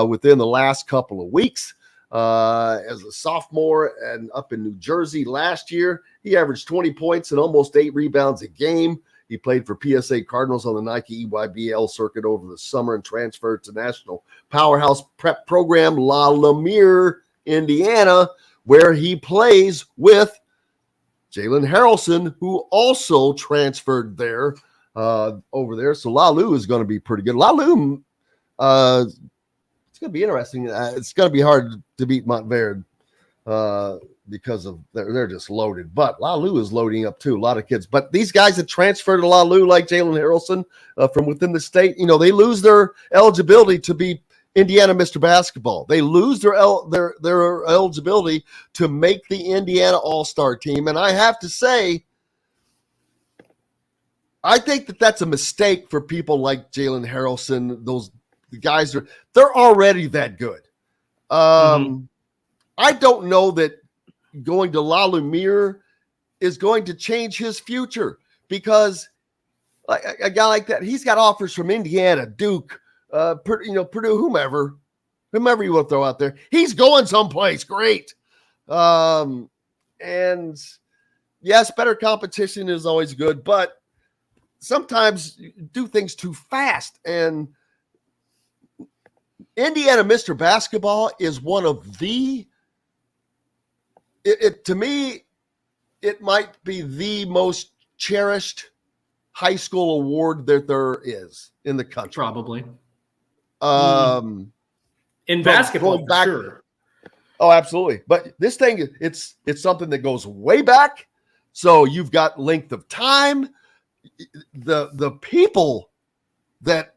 within the last couple of weeks. As a sophomore and up in New Jersey last year, he averaged 20 points and almost 8 rebounds a game. He played for PSA Cardinals on the Nike EYBL circuit over the summer and transferred to National Powerhouse Prep Program La Lumiere, Indiana, where he plays with Jalen Harrelson, who also transferred there over there. So Lalu is going to be pretty good. Lalu, it's going to be interesting. It's going to be hard to beat Montverde because of they're just loaded. But Lalu is loading up too. A lot of kids. But these guys that transfer to Lalu, like Jalen Harrelson from within the state, they lose their eligibility to be Indiana Mr. Basketball. They lose their eligibility to make the Indiana All-Star team. And I have to say, I think that's a mistake for people like Jalen Harrelson. The guys they're already that good. I don't know that going to La Lumiere is going to change his future, because a guy like that, he's got offers from Indiana, Duke, Purdue, whomever you want to throw out there. He's going someplace great. And yes, better competition is always good, but sometimes you do things too fast. And Indiana Mr. Basketball is one of the, to me, it might be the most cherished high school award that there is in the country. Probably. In basketball, for sure. Oh, absolutely. But this thing, it's something that goes way back. So you've got length of time, the people that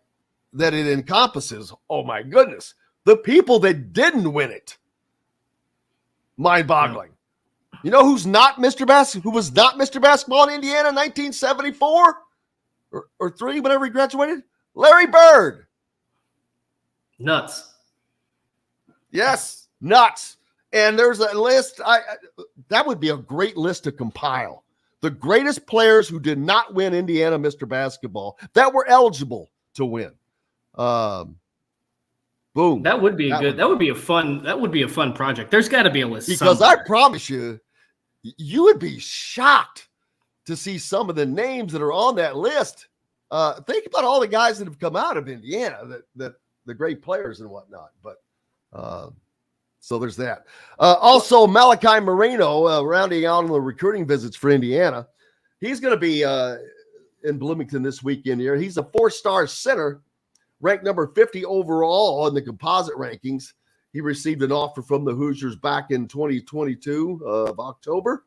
it encompasses. Oh my goodness. The people that didn't win it. Mind-boggling. You know who's not Mr. Basketball? Who was not Mr. Basketball in Indiana in 1974 or 3, whenever he graduated? Larry Bird. Nuts. Yes, nuts. And there's a list. That would be a great list to compile. The greatest players who did not win Indiana Mr. Basketball that were eligible to win. Boom. That would be that would be a fun project. There's got to be a list. Because somewhere. I promise you would be shocked to see some of the names that are on that list. Think about all the guys that have come out of Indiana, that the great players and whatnot. But so there's that. Also, Malachi Marino rounding out on the recruiting visits for Indiana. He's going to be in Bloomington this weekend here. He's a 4-star center, ranked number 50 overall on the composite rankings. He received an offer from the Hoosiers back in 2022 of October.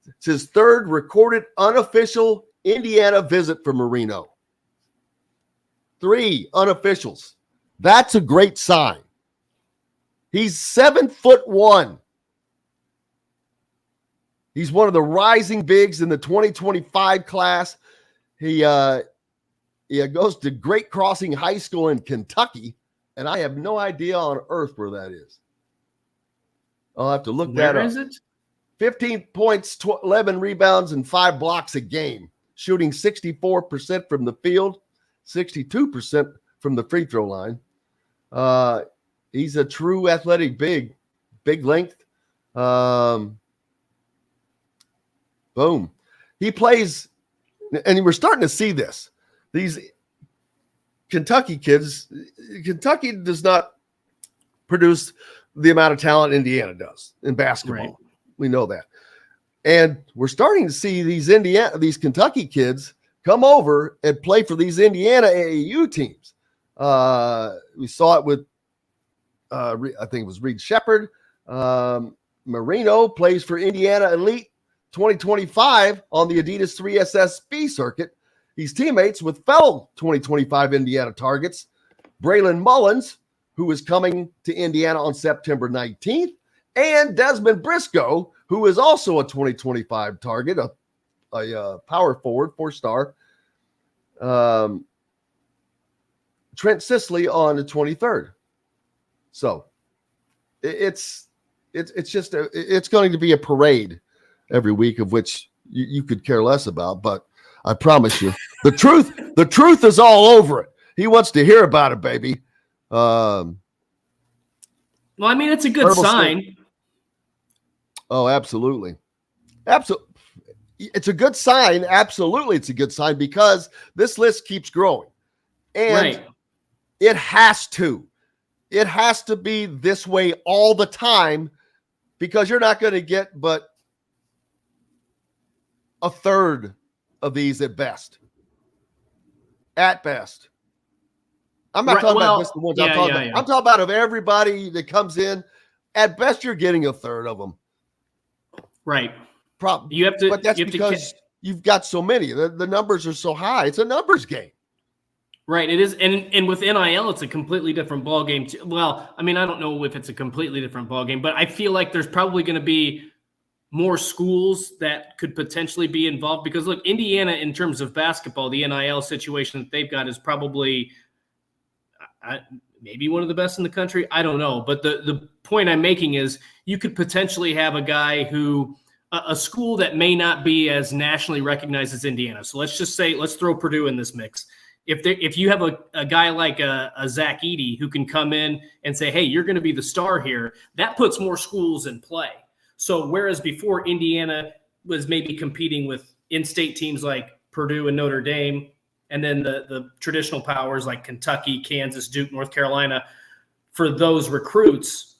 It's his third recorded unofficial Indiana visit for Marino. 3 unofficials. That's a great sign. He's 7'1". He's one of the rising bigs in the 2025 class. He goes to Great Crossing High School in Kentucky, and I have no idea on earth where that is. I'll have to look that up. Where is it? 15 points, 11 rebounds, and 5 blocks a game, shooting 64% from the field, 62% from the free throw line. He's a true athletic big length. Boom. He plays, and we're starting to see this. These Kentucky kids, Kentucky does not produce the amount of talent Indiana does in basketball. Right. We know that. And we're starting to see these Kentucky kids come over and play for these Indiana AAU teams. We saw it with, I think it was Reed Shepherd. Marino plays for Indiana Elite 2025 on the Adidas 3SSB circuit. He's teammates with fellow 2025 Indiana targets, Braylon Mullins, who is coming to Indiana on September 19th, and Desmond Briscoe, who is also a 2025 target, a power forward, 4-star. Trent Sisley on the 23rd. So it's going to be a parade every week, of which you could care less about, but I promise you, the truth is all over it. He wants to hear about it, baby. Well, I mean, it's a good sign. State. Oh, absolutely. Absolutely. It's a good sign. Absolutely. It's a good sign because this list keeps growing. And it has to be this way all the time because you're not going to get but a third of these at best. At best. I'm not talking about just the ones I'm talking about. I'm talking about of everybody that comes in. At best, you're getting a third of them. Right. You have to, but that's because you've got so many. The numbers are so high. It's a numbers game. Right. It is. And with NIL, it's a completely different ballgame. Well, I mean, I don't know if it's a completely different ballgame, but I feel like there's probably going to be more schools that could potentially be involved because, look, Indiana, in terms of basketball, the NIL situation that they've got is probably maybe one of the best in the country. I don't know. But the point I'm making is you could potentially have a guy who a school that may not be as nationally recognized as Indiana. So let's just say, let's throw Purdue in this mix. If you have a guy like a Zach Edey who can come in and say, hey, you're going to be the star here, that puts more schools in play. So whereas before Indiana was maybe competing with in-state teams like Purdue and Notre Dame, and then the traditional powers like Kentucky, Kansas, Duke, North Carolina, for those recruits,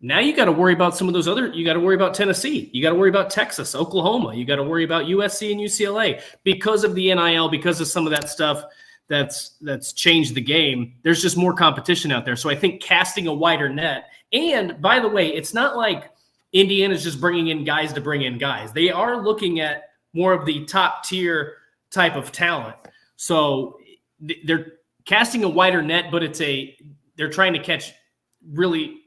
now you got to worry about some of those other, you got to worry about Tennessee, you got to worry about Texas, Oklahoma, you got to worry about USC and UCLA because of the NIL, because of some of that stuff that's changed the game. There's just more competition out there. So I think casting a wider net, and by the way, it's not like Indiana's just bringing in guys to bring in guys. They are looking at more of the top tier type of talent. So they're casting a wider net, but they're trying to catch really,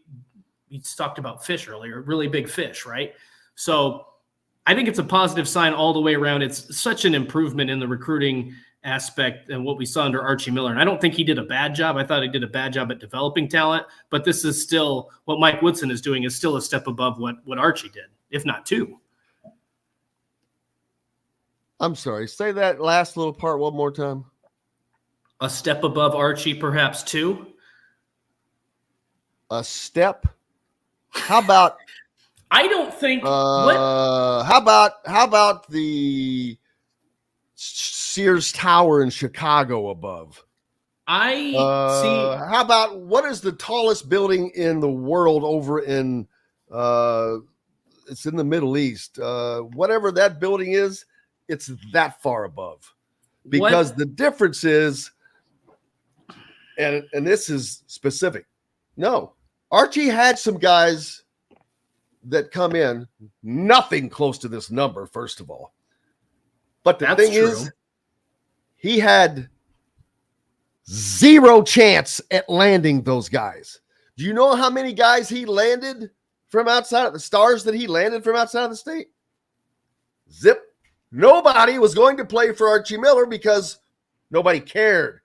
we talked about fish earlier, really big fish, right? So I think it's a positive sign all the way around. It's such an improvement in the recruiting aspect and what we saw under Archie Miller. And I don't think he did a bad job. I thought he did a bad job at developing talent, but this is still what Mike Woodson is doing is still a step above what Archie did, if not two. I'm sorry. Say that last little part one more time. A step above Archie, perhaps two. A step. How about? I don't think. How about the Sears Tower in Chicago above? I see. How about what is the tallest building in the world over in? It's in the Middle East. Whatever that building is. It's that far above because the difference is, and this is specific. No, Archie had some guys that come in, nothing close to this number, first of all. But the thing is, he had zero chance at landing those guys. Do you know how many guys he landed from outside of the stars that he landed from outside of the state? Zip. Nobody was going to play for Archie Miller because nobody cared.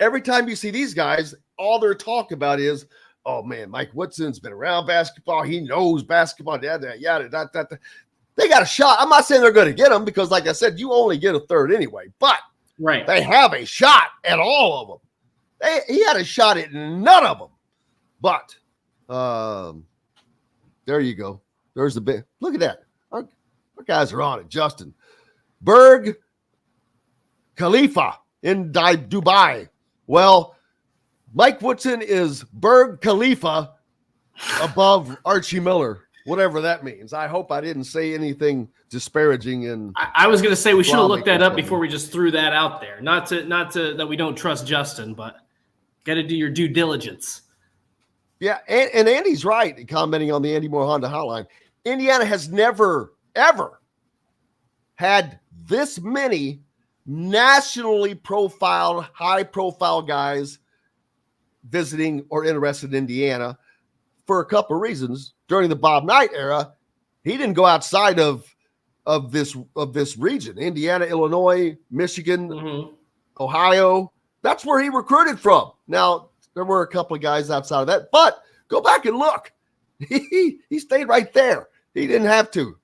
Every time you see these guys, all they're talking about is, oh, man, Mike Woodson's been around basketball. He knows basketball. Yada. They got a shot. I'm not saying they're going to get them because, like I said, you only get a third anyway. But they have a shot at all of them. He had a shot at none of them. But there you go. There's the big. Look at that. Our guys are on it, Justin. Burj Khalifa in Dubai. Well, Mike Woodson is Burj Khalifa above Archie Miller, whatever that means. I hope I didn't say anything disparaging. And I was going to say we should have looked that up before we just threw that out there. Not to that we don't trust Justin, but got to do your due diligence. Yeah, and Andy's right, commenting on the Andy Moore Honda hotline. Indiana has never, ever had this many nationally profiled, high-profile guys visiting or interested in Indiana for a couple of reasons. During the Bob Knight era, he didn't go outside of this region. Indiana, Illinois, Michigan, Ohio. That's where he recruited from. Now, there were a couple of guys outside of that, but go back and look. He stayed right there. He didn't have to.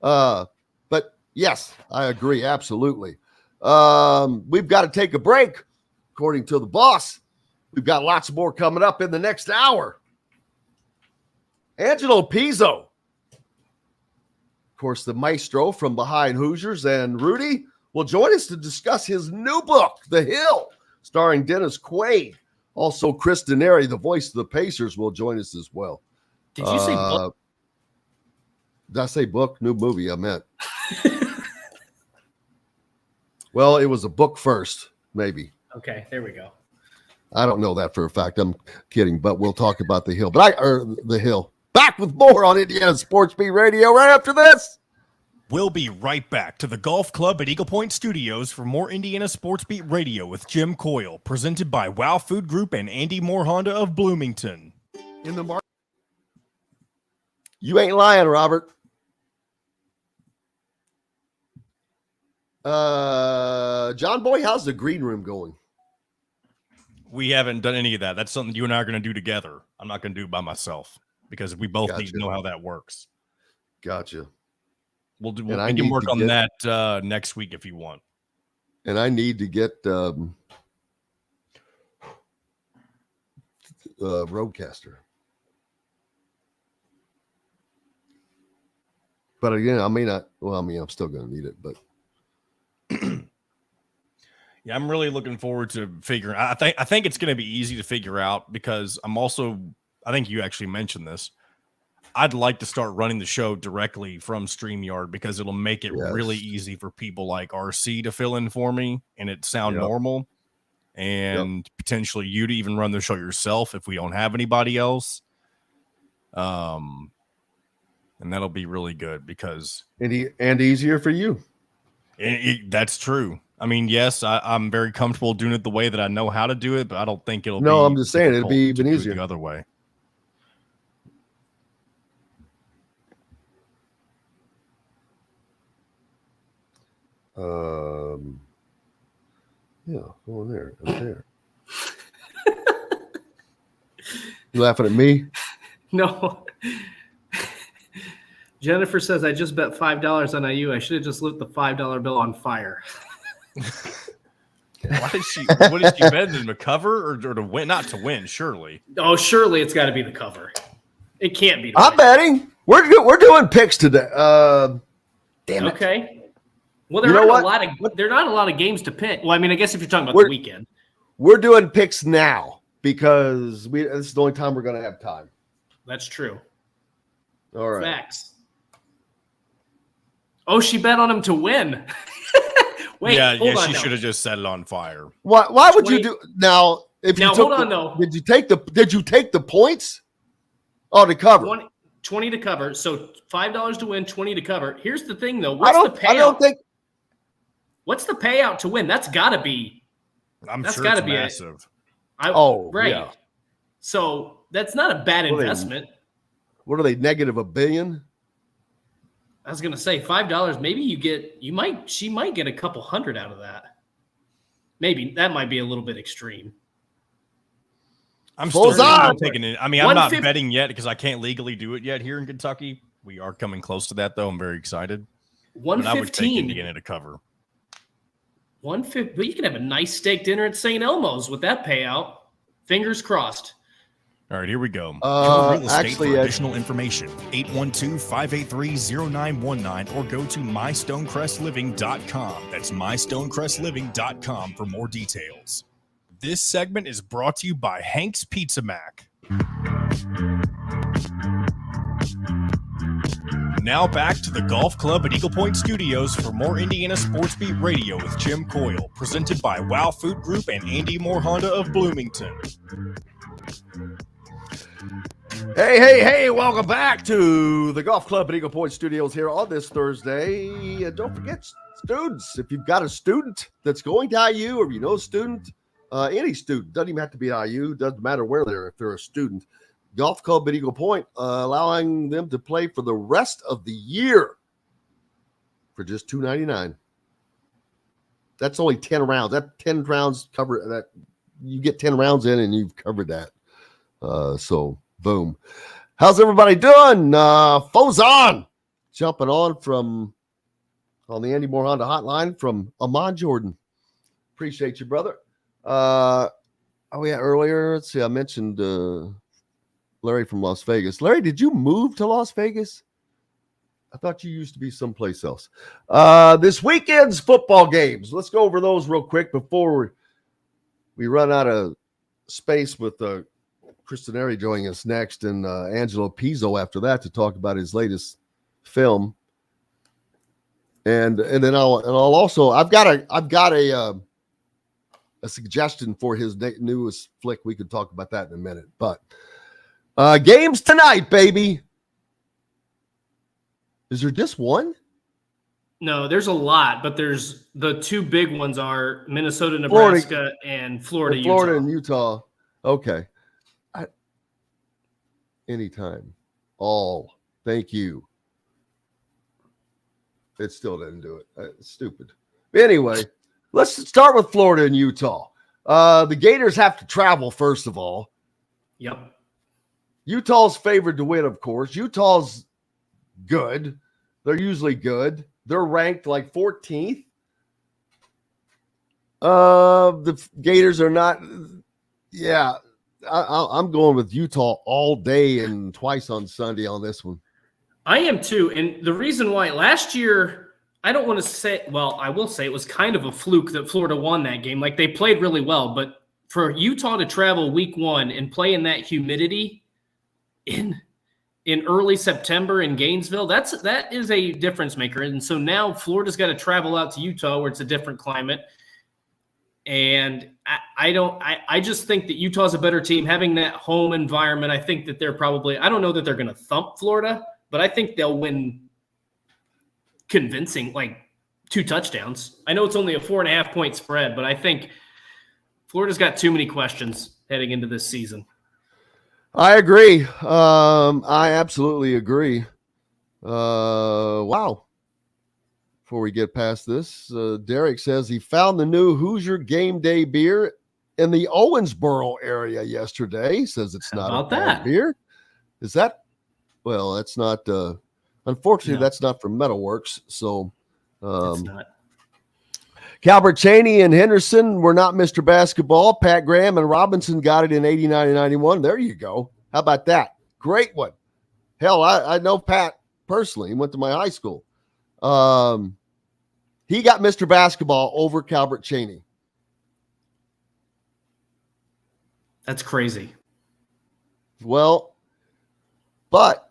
But yes, I agree. Absolutely. We've got to take a break, according to the boss. We've got lots more coming up in the next hour. Angelo Pizzo, of course, the maestro from behind Hoosiers, and Rudy will join us to discuss his new book, The Hill, starring Dennis Quaid. Also, Chris Denari, the voice of the Pacers, will join us as well. Did you say book? Did I say book? New movie, I meant. Well, it was a book first, maybe. Okay, there we go. I don't know that for a fact. I'm kidding, but we'll talk about the Hill. The Hill. Back with more on Indiana Sports Beat Radio right after this. We'll be right back to the Golf Club at Eagle Point Studios for more Indiana Sports Beat Radio with Jim Coyle, presented by Wow Food Group and Andy Moore Honda of Bloomington. In the market. You ain't lying, Robert. John Boy, how's the green room going? We haven't done any of that. That's something you and I are going to do together. I'm not going to do it by myself because we both need to know how that works. Gotcha. We can work on that next week if you want. And I need to get Roadcaster. But again, I may not. Well, I mean, I'm still going to need it, but. Yeah, I'm really looking forward to figuring. I think it's going to be easy to figure out because I think you actually mentioned this. I'd like to start running the show directly from StreamYard because it'll make it really easy for people like RC to fill in for me and it sound normal, and potentially you to even run the show yourself if we don't have anybody else. And that'll be really good because and easier for you. That's true. I mean, yes, I'm very comfortable doing it the way that I know how to do it, but I don't think it'll. No, I'm just saying it'll be even easier the other way. Yeah, go in there. Up there. You laughing at me? No. Jennifer says, I just bet $5 on IU. I should have just lit the $5 bill on fire. What is she betting, to cover or to win? Not to win, surely. Oh, surely it's got to be the cover. It can't be. I'm betting. We're doing picks today. Damn it. Okay. Well, there are not a lot of games to pick. Well, I mean, I guess if you're talking about the weekend, we're doing picks now because this is the only time we're going to have time. That's true. All right. Facts. Oh, she bet on him to win. Wait, she should have just set it on fire. Why would you do now? Hold on though. Did you take the points? Oh, to cover. 20 to cover. So $5 to win, 20 to cover. Here's the thing though. What's the payout? What's the payout to win? That's got to be. That's sure it's massive. Right. Yeah. So that's not a bad investment. What are they? Negative $1 billion. I was gonna say $5. Maybe she might get a couple hundred out of that. Maybe that might be a little bit extreme. I'm still taking it. I mean, I'm not betting yet because I can't legally do it yet here in Kentucky. We are coming close to that though. I'm very excited. 115. I would take Indiana to cover. 150. But you can have a nice steak dinner at St. Elmo's with that payout. Fingers crossed. All right, here we go. Real estate actually, for additional information, 812-583-0919 or go to mystonecrestliving.com. That's mystonecrestliving.com for more details. This segment is brought to you by Hank's Pizza Mac. Now back to the Golf Club at Eagle Point Studios for more Indiana Sports Beat Radio with Jim Coyle, presented by Wow Food Group and Andy Moore Honda of Bloomington. Hey, welcome back to the Golf Club at Eagle Point Studios here on this Thursday. And don't forget, students, if you've got a student that's going to IU or you know a student, any student, doesn't even have to be IU, doesn't matter where if they're a student, Golf Club at Eagle Point, allowing them to play for the rest of the year for just $299. That's only 10 rounds. That 10 rounds cover that. You get 10 rounds in and you've covered that. So boom. How's everybody doing? Fozon jumping on the Andy Moore Honda hotline from Amon Jordan. Appreciate you, brother. Earlier, let's see, I mentioned Larry from Las Vegas. Larry, did you move to Las Vegas? I thought you used to be someplace else. This weekend's football games. Let's go over those real quick before we run out of space with Chris Denari joining us next and Angelo Pizzo after that to talk about his latest film. And then I'll also I've got a suggestion for his newest flick. We could talk about that in a minute. But games tonight, baby. Is there just one? No, there's a lot, but there's the two big ones are Minnesota, Nebraska, and Florida, Florida and Utah. Okay. Anytime. All. Thank you. It still didn't do it. It's stupid. Anyway, let's start with Florida and Utah. The Gators have to travel, first of all. Yep. Utah's favored to win, of course. Utah's good. They're usually good. They're ranked like 14th. The Gators are not. Yeah, I'm going with Utah all day and twice on Sunday on this one. I am too. And the reason why last year, I don't want to say, well, I will say it was kind of a fluke that Florida won that game. Like they played really well, but for Utah to travel week 1 and play in that humidity in early September in Gainesville, that is a difference maker. And so now Florida's got to travel out to Utah where it's a different climate. And I just think that Utah's a better team having that home environment. I think that they're probably, I don't know that they're going to thump Florida, but I think they'll win convincing, like 2 touchdowns. I know it's only a 4.5 point spread, but I think Florida's got too many questions heading into this season. I agree. I absolutely agree. Wow. Before we get past this, Derek says he found the new Hoosier Game Day beer in the Owensboro area yesterday. He says it's not a bad beer. Is that? Well, that's not. Unfortunately, that's not from Metalworks. So, it's not. Calbert Cheney and Henderson were not Mr. Basketball. Pat Graham and Robinson got it in 89 and 91. There you go. How about that? Great one. Hell, I know Pat personally. He went to my high school. He got Mr. Basketball over Calbert Cheney. That's crazy. Well, but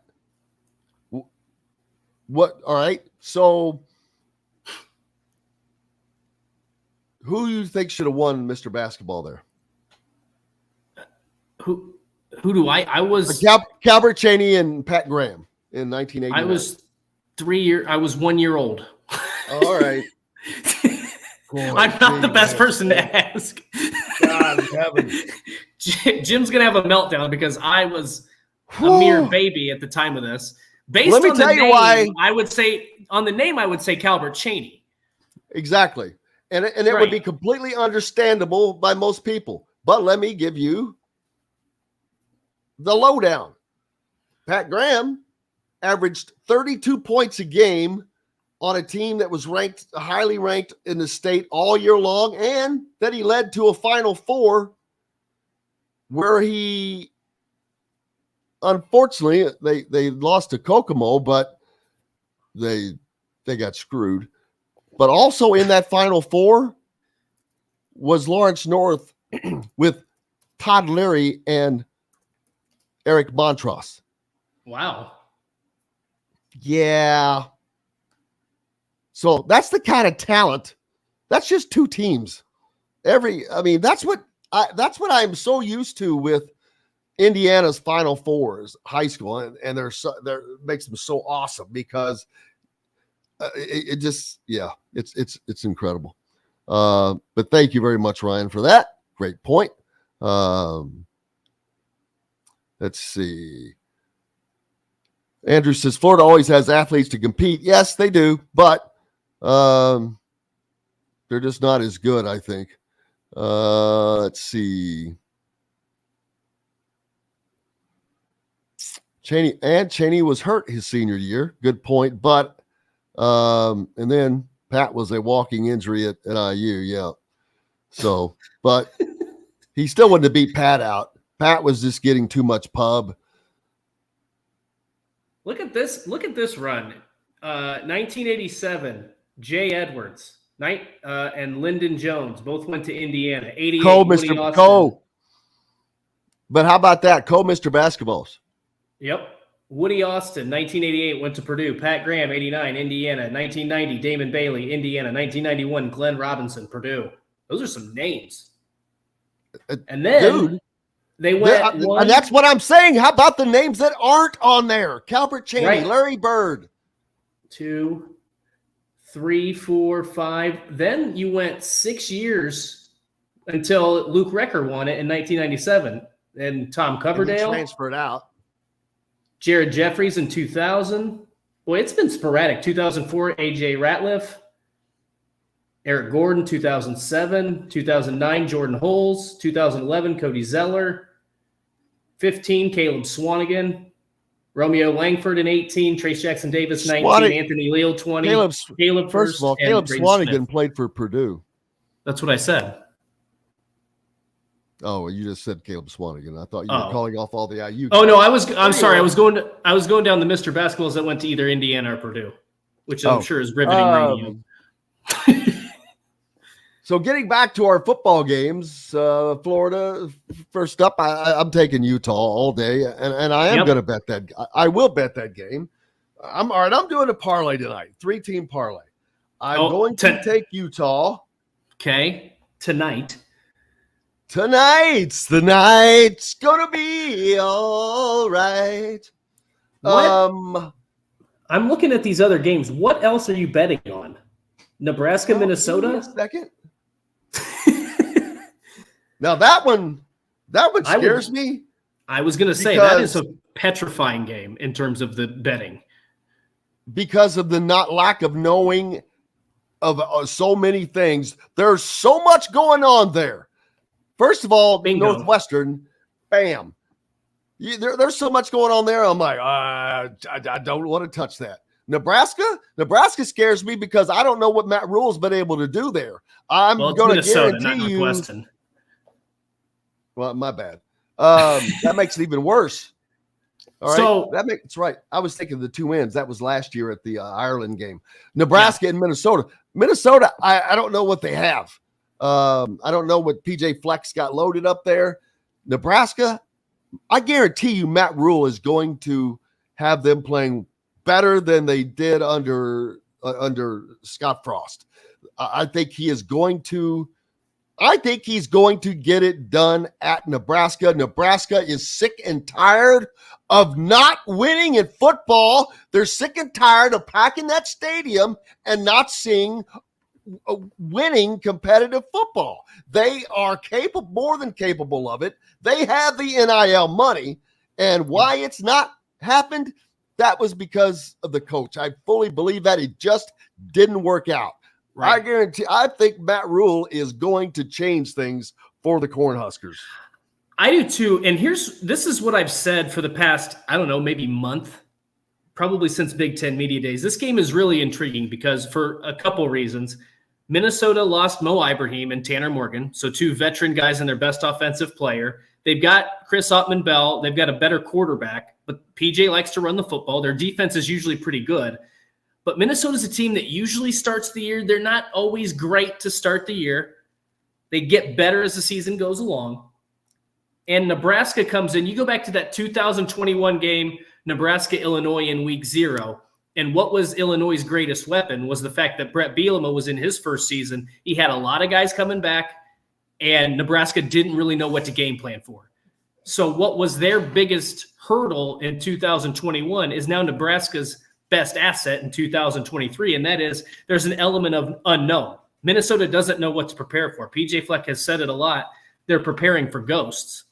what? All right. So, who do you think should have won Mr. Basketball there? Who do I was Calbert Cheney and Pat Graham in 1989. I was 1 year old. All right. Boy, I'm not the best person to ask. God in heaven. Jim's gonna have a meltdown because I was a mere baby at the time of this. Based on the name, why. I would say Calbert Cheney. Exactly. And it would be completely understandable by most people. But let me give you the lowdown. Pat Graham averaged 32 points a game on a team that was highly ranked in the state all year long, and that he led to a Final Four where he, unfortunately, they lost to Kokomo, but they got screwed. But also in that Final Four was Lawrence North with Todd Leary and Eric Montross. Wow. Yeah. So that's the kind of talent. That's just 2 teams. That's what I'm so used to with Indiana's Final Fours, high school, and they're makes them so awesome because it's incredible. But thank you very much, Ryan, for that. Great point. Let's see. Andrew says Florida always has athletes to compete. Yes, they do, but they're just not as good, I think. Let's see. Cheney was hurt his senior year. Good point. But and then Pat was a walking injury at IU. Yeah. So, but he still wouldn't have beat Pat out. Pat was just getting too much pub. Look at this run. 1987, Jay Edwards, and Lyndon Jones both went to Indiana. 88, Mr. Cole. But how about that? Cole, Mr. Basketballs. Yep. Woody Austin, 1988, went to Purdue. Pat Graham, 89, Indiana. 1990, Damon Bailey, Indiana. 1991, Glenn Robinson, Purdue. Those are some names. And then Dude, they went and that's what I'm saying. How about the names that aren't on there? Calvert Cheney, Right. Larry Bird. 2, 3, 4, 5. Then you went 6 years until Luke Recker won it in 1997. And Tom And he Coverdale, transferred out. Jared Jeffries in 2000. Boy, it's been sporadic. 2004, AJ Ratliff. Eric Gordon, 2007. 2009, Jordan Holes. 2011, Cody Zeller. 15, Caleb Swanigan. Romeo Langford in 18. Trace Jackson Davis, 19. Anthony Leal, 20. Caleb First of all, and Caleb Braden Swanigan Smith. played for Purdue. That's what I said. Oh, you just said Caleb Swanigan. I thought you were calling off all the IU. Oh no, I'm sorry. I was going down the Mr. Basketballs that went to either Indiana or Purdue, which I'm sure is riveting radio. So getting back to our football games, Florida first up. I'm taking Utah all day, and I am going to bet that. I will bet that game. I'm all right. I'm doing a parlay tonight, 3-team parlay. I'm going to take Utah. Okay, tonight. Tonight's the night's gonna be all right. What? I'm looking at these other games. What else are you betting on? Nebraska, Minnesota? Give me a second. Now that one scares me. I was going to say that is a petrifying game in terms of the betting because of the lack of knowing of so many things. There's so much going on there. First of all, Bingo. Northwestern, bam. There's so much going on there. I'm like, I don't want to touch that. Nebraska scares me because I don't know what Matt Rule's been able to do there. I'm going to guarantee you. Northwestern. Well, my bad. That makes it even worse. All right, so that's right. I was thinking the two ends. That was last year at the Ireland game. Nebraska and Minnesota. Minnesota, I don't know what they have. I don't know what PJ Flex got loaded up there. Nebraska, I guarantee you Matt Rule is going to have them playing better than they did under Scott Frost. I think he's going to get it done at Nebraska. Nebraska is sick and tired of not winning in football. They're sick and tired of packing that stadium and not seeing winning competitive football. They are capable, more than capable of it. They have the NIL money, and why it's not happened, that was because of the coach. I fully believe that it just didn't work out. Right. I think Matt Rule is going to change things for the Cornhuskers. I do too. And this is what I've said for the past, I don't know, maybe month, probably since Big Ten Media Days. This game is really intriguing because for a couple reasons. Minnesota lost Mo Ibrahim and Tanner Morgan, so two veteran guys and their best offensive player. They've got Chris Ottman-Bell. They've got a better quarterback, but PJ likes to run the football. Their defense is usually pretty good. But Minnesota's a team that usually starts the year. They're not always great to start the year. They get better as the season goes along. And Nebraska comes in. You go back to that 2021 game, Nebraska-Illinois in week 0. And what was Illinois' greatest weapon was the fact that Brett Bielema was in his first season. He had a lot of guys coming back, and Nebraska didn't really know what to game plan for. So what was their biggest hurdle in 2021 is now Nebraska's best asset in 2023, and that is there's an element of unknown. Minnesota doesn't know what to prepare for. PJ Fleck has said it a lot. They're preparing for ghosts.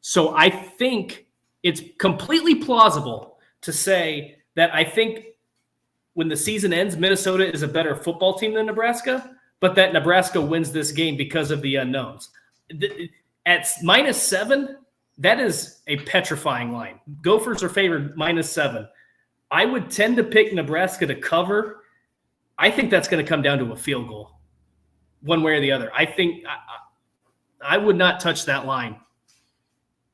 So I think it's completely plausible to say that I think when the season ends, Minnesota is a better football team than Nebraska, but that Nebraska wins this game because of the unknowns. At -7, that is a petrifying line. Gophers are favored -7. I would tend to pick Nebraska to cover. I think that's going to come down to a field goal, one way or the other. I think I would not touch that line.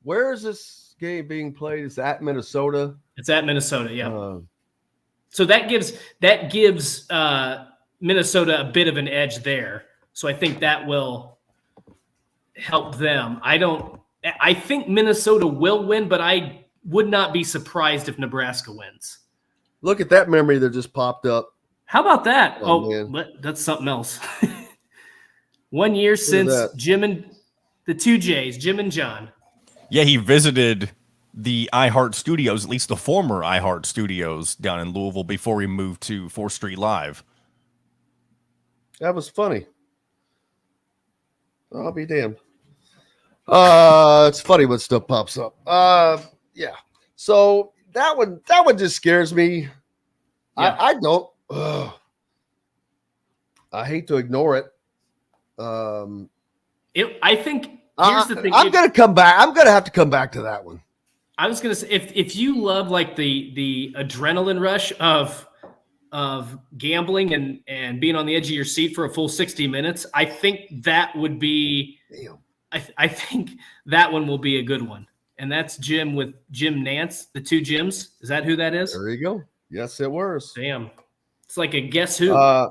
Where is this game being played? Is at Minnesota? It's at Minnesota, yeah. So that gives Minnesota a bit of an edge there. So I think that will help them. I think Minnesota will win, but I would not be surprised if Nebraska wins. Look at that memory that just popped up. How about that? Oh, But that's something else. 1 year since that. Jim and the two J's, Jim and John. Yeah, he visited the iHeart Studios, at least the former iHeart Studios down in Louisville before he moved to 4th Street Live. That was funny. I'll be damned. It's funny when stuff pops up. Yeah. So that one just scares me. Yeah. I don't. I hate to ignore it. I think here's the thing. I'm gonna come back. I'm gonna have to come back to that one. I was gonna say if you love like the adrenaline rush of gambling and being on the edge of your seat for a full 60 minutes, I think that would be. Damn. I think that one will be a good one, and that's Jim with Jim Nance, the two Jims. Is that who that is? There you go. Yes, it was. Damn, it's like a guess who. Yeah,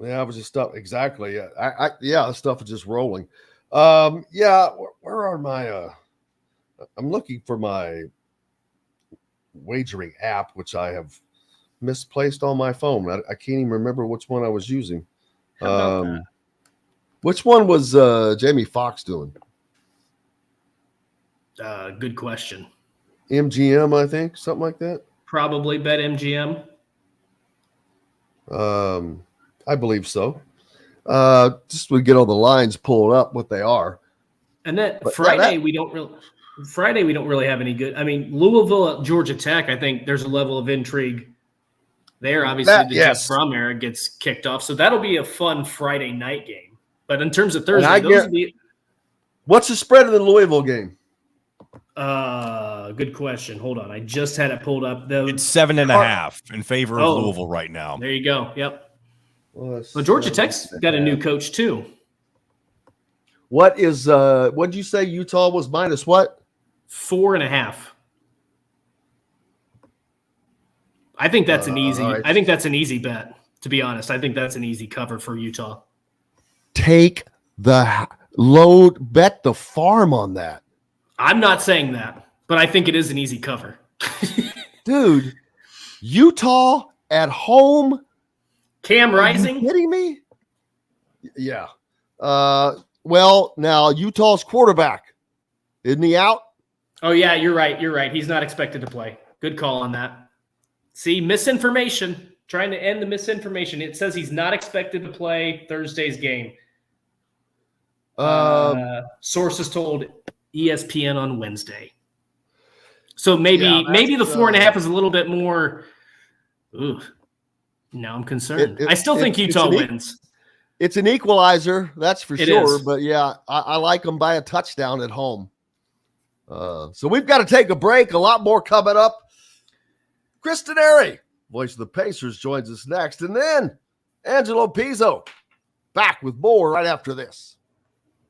I was just stuff exactly. Yeah, the stuff is just rolling. Yeah, where are my? I'm looking for my wagering app, which I have misplaced on my phone. I can't even remember which one I was using. How about that? Which one was Jamie Foxx doing? Good question. MGM, I think, something like that. Probably bet MGM. I believe so. Just we get all the lines pulled up, what they are. And then But Friday we don't really have any good. I mean, Louisville at Georgia Tech. I think there's a level of intrigue there. Obviously, Jeff Fromm era gets kicked off, so that'll be a fun Friday night game. But in terms of Thursday, what's the spread of the Louisville game? Good question. Hold on, I just had it pulled up. It's 7.5 in favor of Louisville right now. There you go. Yep. Well, Georgia Tech's got a new coach too. What is what did you say Utah was minus what? 4.5. I think that's an easy. Right. I think that's an easy bet. To be honest, I think that's an easy cover for Utah. Take the load, bet the farm on that. I'm not saying that, but I think it is an easy cover. Dude, Utah at home. Cam Rising? Are you kidding me? Yeah. Well, now Utah's quarterback. Isn't he out? Oh, yeah, you're right. You're right. He's not expected to play. Good call on that. See, misinformation. Trying to end the misinformation. It says he's not expected to play Thursday's game. Sources told ESPN on Wednesday. So maybe the 4.5 is a little bit more. Ooh, now I'm concerned. I still think Utah wins. It's an equalizer, that's for sure. Is. But yeah, I like them by a touchdown at home. So we've got to take a break. A lot more coming up. Chris Denari, voice of the Pacers, joins us next, and then Angelo Pizzo back with more right after this.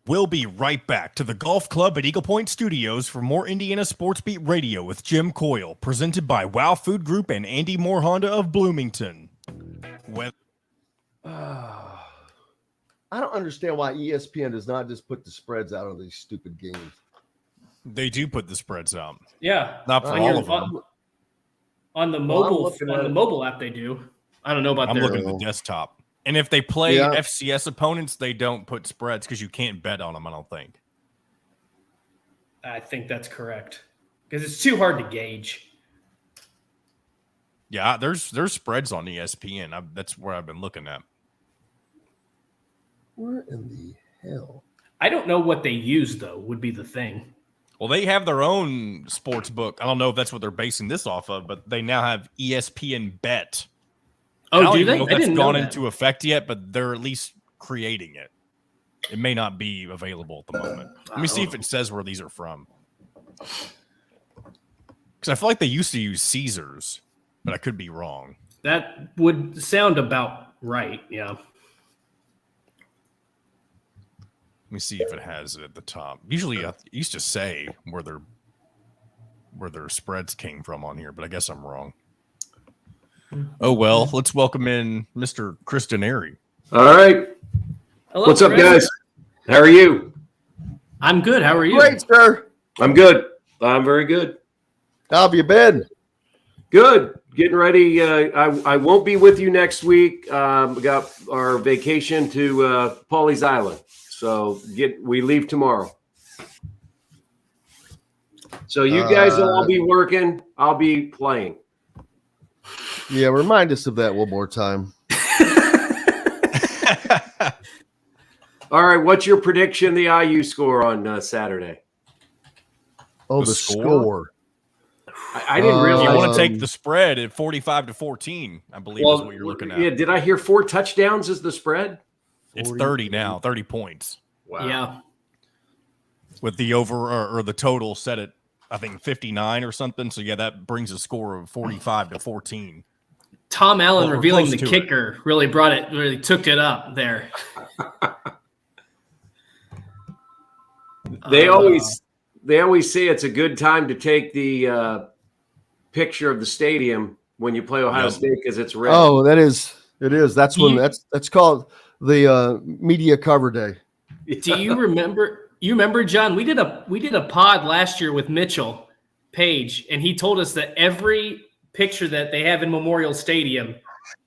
We'll be right back to the Golf Club at Eagle Point Studios for more Indiana Sports Beat Radio with Jim Coyle, presented by Wow Food Group and Andy Moore Honda of Bloomington. I don't understand why ESPN does not just put the spreads out on these stupid games. They do put the spreads out. Yeah, not for all of them. On the mobile app, they do. I don't know about. I'm looking at the desktop. And if they play FCS opponents, they don't put spreads because you can't bet on them, I don't think. I think that's correct. Because it's too hard to gauge. Yeah, there's spreads on ESPN. That's where I've been looking at. Where in the hell? I don't know what they use, though, would be the thing. Well, they have their own sports book. I don't know if that's what they're basing this off of, but they now have ESPN Bet. Oh, do they? I don't know if that's gone into effect yet, but they're at least creating it. It may not be available at the moment. Let me see if it says where these are from. Because I feel like they used to use Caesars, but I could be wrong. That would sound about right, yeah. Let me see if it has it at the top. Usually it used to say where their spreads came from on here, but I guess I'm wrong. Oh, well, let's welcome in Mr. Chris Denari. All right. Hello, what's up, Chris. guys? How are you? I'm good. How are you? Great, sir. I'm good. I'm very good. How have you been? Good. Getting ready. I won't be with you next week. We got our vacation to Pawleys Island. So we leave tomorrow. So you guys will all be working. I'll be playing. Yeah, remind us of that one more time. All right. What's your prediction, the IU score on Saturday? Oh, the score. I didn't realize. You want to take the spread at 45-14, I believe is what you're looking at. Yeah, did I hear 4 touchdowns as the spread? It's 30 now, 30 points. Wow. Yeah. With the over or the total set at, I think, 59 or something. So, yeah, that brings a score of 45-14. Tom Allen Well, revealing the close to kicker really took it up there. They always say it's a good time to take the picture of the stadium when you play Ohio State because it's red. Oh, it is. That's when that's called the media cover day. Do you remember? You remember, John? We did a pod last year with Mitchell Page, and he told us that every picture that they have in Memorial Stadium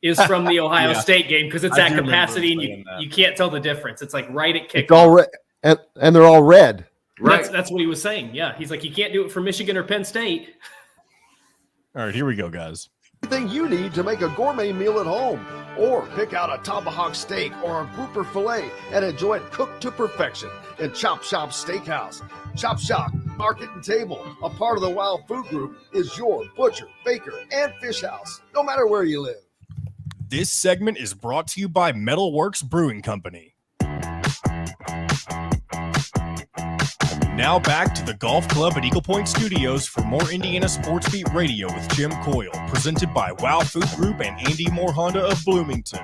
is from the Ohio State game because it's at capacity and you can't tell the difference. It's like right at kickoff. It's all red, and they're all red. Right. That's what he was saying. Yeah, he's like, you can't do it for Michigan or Penn State. All right, here we go, guys. Everything you need to make a gourmet meal at home, or pick out a tomahawk steak or a grouper fillet and enjoy it cooked to perfection in Chop Shop Steakhouse. Chop Shop Market and Table, a part of the Wild Food Group, is your butcher, baker, and fish house, no matter where you live. This segment is brought to you by Metalworks Brewing Company. Now back to the Golf Club at Eagle Point Studios for more Indiana Sports Beat Radio with Jim Coyle, presented by Wow Food Group and Andy Moore Honda of Bloomington.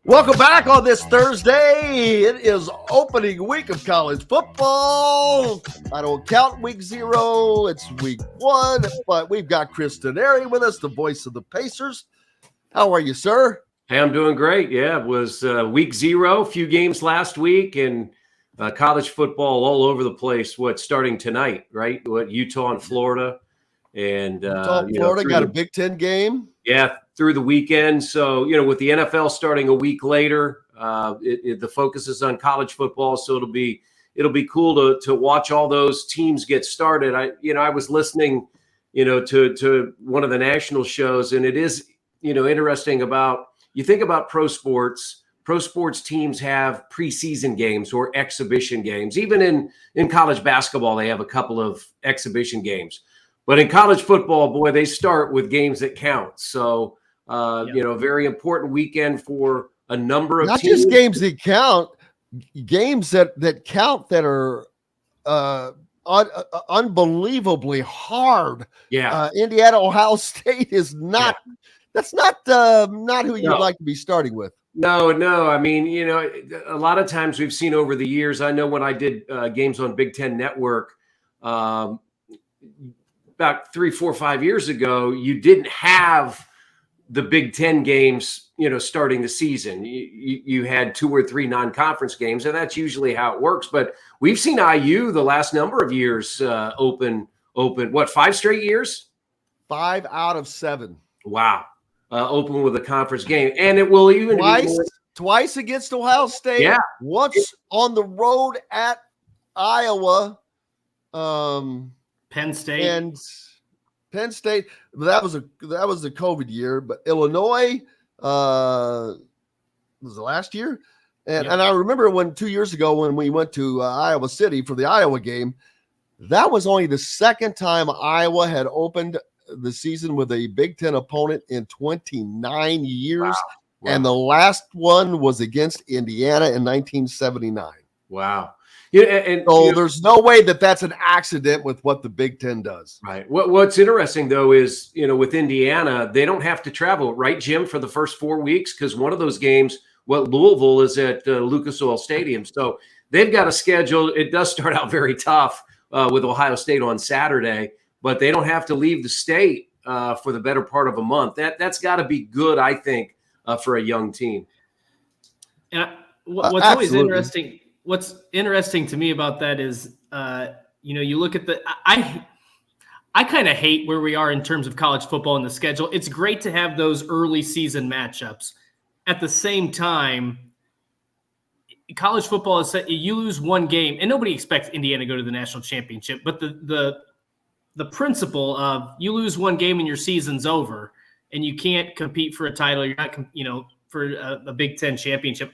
Welcome back on this Thursday. It is opening week of college football. I don't count week 0. It's week 1, but we've got Chris Denari with us, the voice of the Pacers. How are you, sir? Hey, I'm doing great. Yeah, it was week 0, a few games last week, and college football all over the place. Starting tonight, right? Utah and Florida. And Florida got a Big Ten game. Yeah, through the weekend. So, with the NFL starting a week later, the focus is on college football. So it'll be cool to watch all those teams get started. I was listening, to one of the national shows, and it is, interesting about, you think about pro sports teams have preseason games or exhibition games. Even in college basketball, they have a couple of exhibition games. But in college football, boy, they start with games that count. So, very important weekend for a number of not teams. just games that count, games that count that are unbelievably hard. Yeah, Indiana, Ohio State is not. Yeah. That's not who you'd like to be starting with. No. I mean, a lot of times we've seen over the years. I know when I did games on Big Ten Network. About 3, 4, 5 years ago, you didn't have the Big Ten games, starting the season. You had 2 or 3 non-conference games, and that's usually how it works. But we've seen IU the last number of years open. What, 5 straight years? 5 out of 7. Wow. Open with a conference game, and it will even twice against Ohio State. Yeah. Once on the road at Iowa. Penn State. And Penn State, that was a COVID year, but Illinois was the last year. And I remember 2 years ago when we went to Iowa City for the Iowa game, that was only the second time Iowa had opened the season with a Big Ten opponent in 29 years. Wow. And the last one was against Indiana in 1979. Wow. Yeah, and so there's no way that's an accident with what the Big Ten does. Right. What's interesting, though, is, with Indiana, they don't have to travel, right, Jim, for the first 4 weeks, because one of those games, Louisville is at Lucas Oil Stadium. So they've got a schedule. It does start out very tough with Ohio State on Saturday, but they don't have to leave the state for the better part of a month. That's got to be good, I think, for a young team. And what's always interesting. what's interesting to me about that is, you look at I kind of hate where we are in terms of college football and the schedule. It's great to have those early season matchups. At the same time, college football is you lose one game, and nobody expects Indiana to go to the national championship. But the principle of you lose one game and your season's over, and you can't compete for a title. You're not, for a Big Ten championship.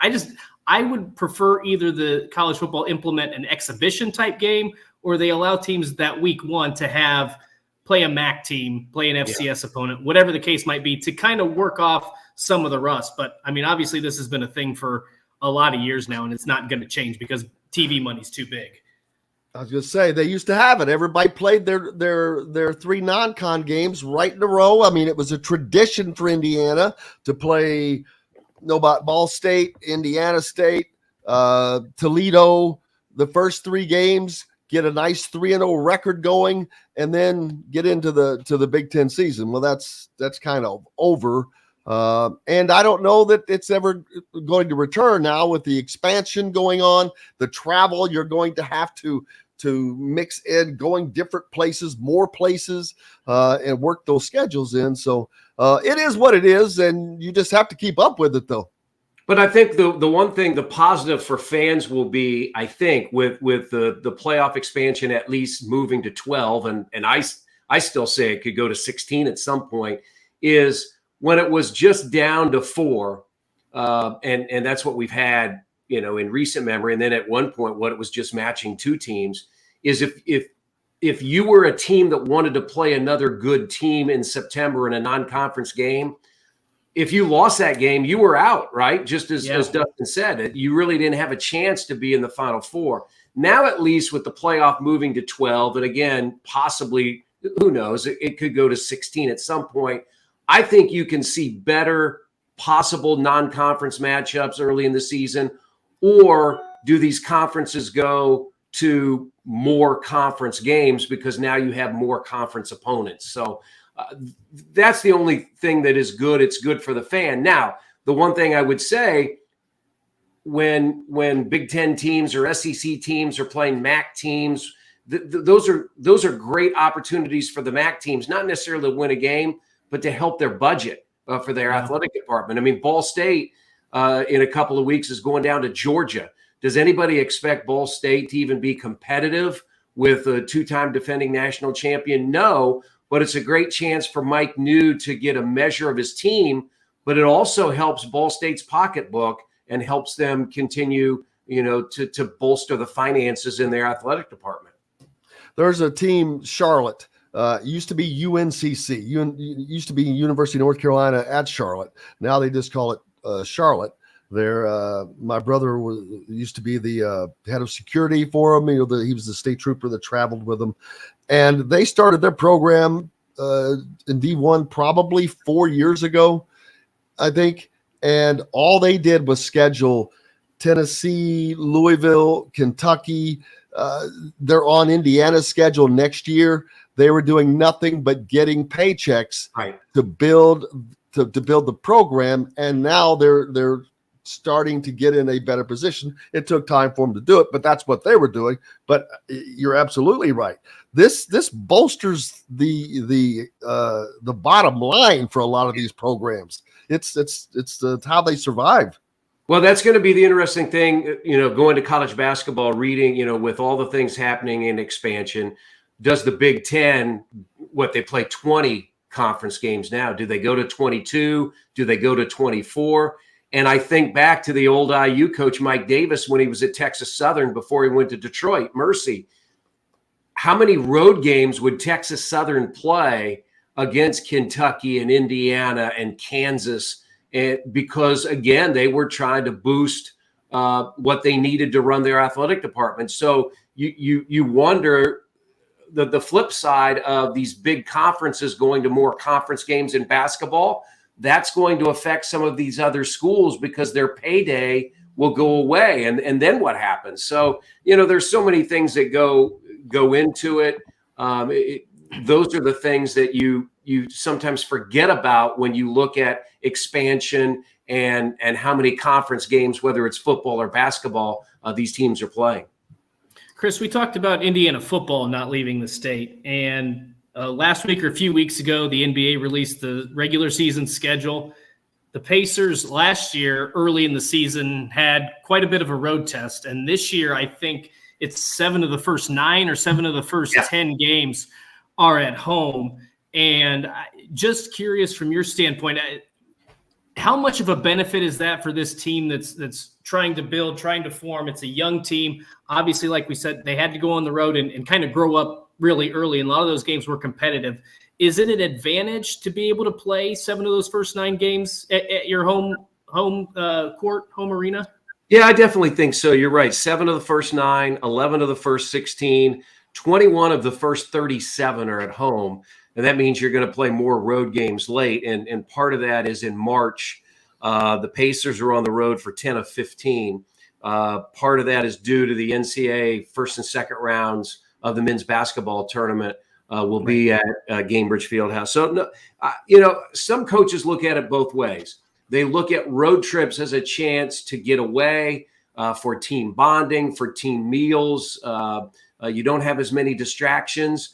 I would prefer either the college football implement an exhibition type game, or they allow teams that week one to play a MAC team, play an FCS opponent, whatever the case might be, to kind of work off some of the rust. But I mean, obviously this has been a thing for a lot of years now, and it's not going to change because TV money's too big. I was going to say, they used to have it. Everybody played their 3 non-con games right in a row. I mean, it was a tradition for Indiana to play Ball State, Indiana State, Toledo, the first 3 games, get a nice 3-0 record going, and then get into the Big Ten season. Well, that's kind of over. And I don't know that it's ever going to return now with the expansion going on, the travel you're going to have to mix in, going different places, more places, and work those schedules in. So it is what it is, and you just have to keep up with it, though. But I think the one thing, the positive for fans will be, I think, with the playoff expansion at least moving to 12, and I still say it could go to 16 at some point, is when it was just down to 4, and that's what we've had, in recent memory. And then at one point, what it was just matching 2 teams, is if you were a team that wanted to play another good team in September in a non-conference game, if you lost that game, you were out, right? Just as Dustin said, you really didn't have a chance to be in the Final Four. Now, at least with the playoff moving to 12, and again, possibly, who knows, it could go to 16 at some point. I think you can see better possible non-conference matchups early in the season, or do these conferences go to more conference games because now you have more conference opponents? So that's the only thing that is good. It's good for the fan. Now, the one thing I would say, when Big Ten teams or SEC teams are playing MAC teams, those are great opportunities for the MAC teams, not necessarily to win a game, but to help their budget for their athletic department. I mean, Ball State in a couple of weeks is going down to Georgia. Does anybody expect Ball State to even be competitive with a 2-time defending national champion? No, but it's a great chance for Mike New to get a measure of his team, but it also helps Ball State's pocketbook and helps them continue, to bolster the finances in their athletic department. There's a team, Charlotte, used to be UNCC, used to be University of North Carolina at Charlotte. Now they just call it Charlotte. My brother used to be the head of security for him. He was the state trooper that traveled with him, and they started their program in D1 probably 4 years ago, I think. And all they did was schedule Tennessee, Louisville, Kentucky. They're on Indiana's schedule next year. They were doing nothing but getting paychecks to build the program, and now they're starting to get in a better position. It took time for them to do it, but that's what they were doing. But you're absolutely right. This bolsters the bottom line for a lot of these programs. It's how they survive. Well, that's going to be the interesting thing, going to college basketball, reading, with all the things happening in expansion. Does the Big Ten, they play 20 conference games now? Do they go to 22? Do they go to 24? And I think back to the old IU coach, Mike Davis, when he was at Texas Southern before he went to Detroit, Mercy. How many road games would Texas Southern play against Kentucky and Indiana and Kansas? And because, again, they were trying to boost what they needed to run their athletic department. So you wonder the flip side of these big conferences going to more conference games in basketball. That's going to affect some of these other schools because their payday will go away. And then what happens? So, there's so many things that go into it. those are the things that you sometimes forget about when you look at expansion and how many conference games, whether it's football or basketball, these teams are playing. Chris, we talked about Indiana football not leaving the state, and last week or a few weeks ago, the NBA released the regular season schedule. The Pacers last year, early in the season, had quite a bit of a road test, and this year I think it's 7 of the first 9 or 7 of the first 10 games are at home. And just curious from your standpoint, how much of a benefit is that for this team that's trying to build, trying to form? It's a young team. Obviously, like we said, they had to go on the road and kind of grow up really early, and a lot of those games were competitive. Is it an advantage to be able to play 7 of those first 9 games at your home court, home arena? Yeah, I definitely think so. You're right. 7 of the first 9, 11 of the first 16, 21 of the first 37 are at home. And that means you're going to play more road games late. And part of that is in March. The Pacers are on the road for 10 of 15. Part of that is due to the NCAA first and second rounds of the men's basketball tournament will be at Gainbridge Fieldhouse. So, some coaches look at it both ways. They look at road trips as a chance to get away for team bonding, for team meals. You don't have as many distractions.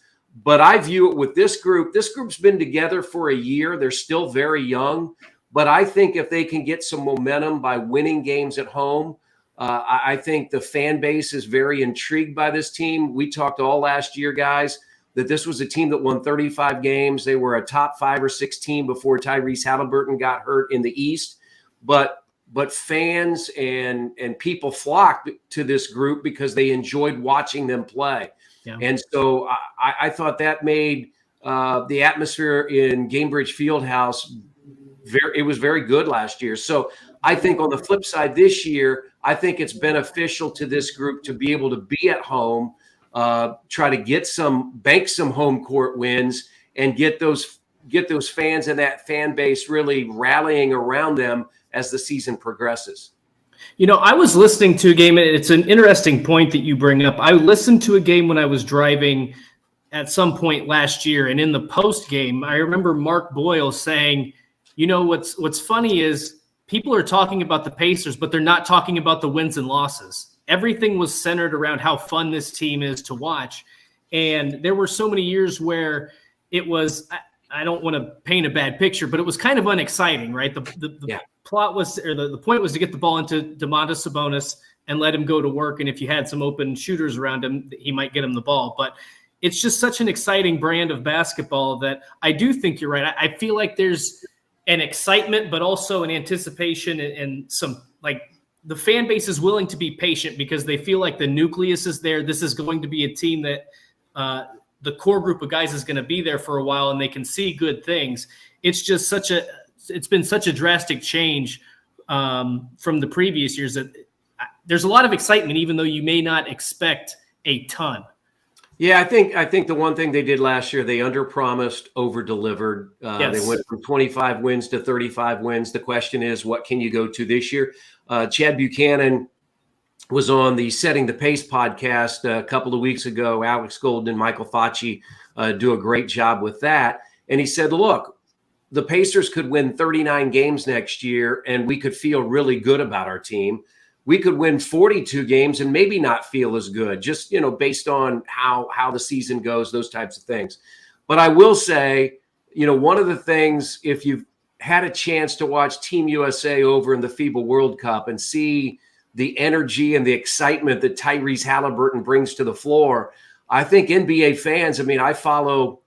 But I view it with this group. This group's been together for a year. They're still very young. But I think if they can get some momentum by winning games at home, I think the fan base is very intrigued by this team. We talked all last year, guys, that this was a team that won 35 games. They were a top 5 or 6 team before Tyrese Halliburton got hurt in the East. But fans and people flocked to this group because they enjoyed watching them play. Yeah. And so I thought that made the atmosphere in Gainbridge Fieldhouse it was very good last year. So I think on the flip side this year, I think it's beneficial to this group to be able to be at home, try to bank some home court wins and get those fans and that fan base really rallying around them as the season progresses. I was listening to a game, and it's an interesting point that you bring up. I listened to a game when I was driving at some point last year, and in the post game, I remember Mark Boyle saying, what's funny is people are talking about the Pacers, but they're not talking about the wins and losses. Everything was centered around how fun this team is to watch. And there were so many years where it was, I don't want to paint a bad picture, but it was kind of unexciting, right? The plot was, or the point was to get the ball into Domantas Sabonis and let him go to work. And if you had some open shooters around him, he might get him the ball. But it's just such an exciting brand of basketball that I do think you're right. I feel like there's an excitement, but also an anticipation and some, like, the fan base is willing to be patient because they feel like the nucleus is there. This is going to be a team that the core group of guys is going to be there for a while, and they can see good things. It's just it's been such a drastic change from the previous years that there's a lot of excitement, even though you may not expect a ton. Yeah, I think the one thing they did last year, they underpromised, over-delivered. Yes. They went from 25 wins to 35 wins. The question is, what can you go to this year? Chad Buchanan was on the Setting the Pace podcast a couple of weeks ago. Alex Golden and Michael Facci do a great job with that. And he said, look, the Pacers could win 39 games next year, and we could feel really good about our team. We could win 42 games and maybe not feel as good, just, based on how the season goes, those types of things. But I will say, one of the things, if you've had a chance to watch Team USA over in the FIBA World Cup and see the energy and the excitement that Tyrese Halliburton brings to the floor, I think NBA fans, I follow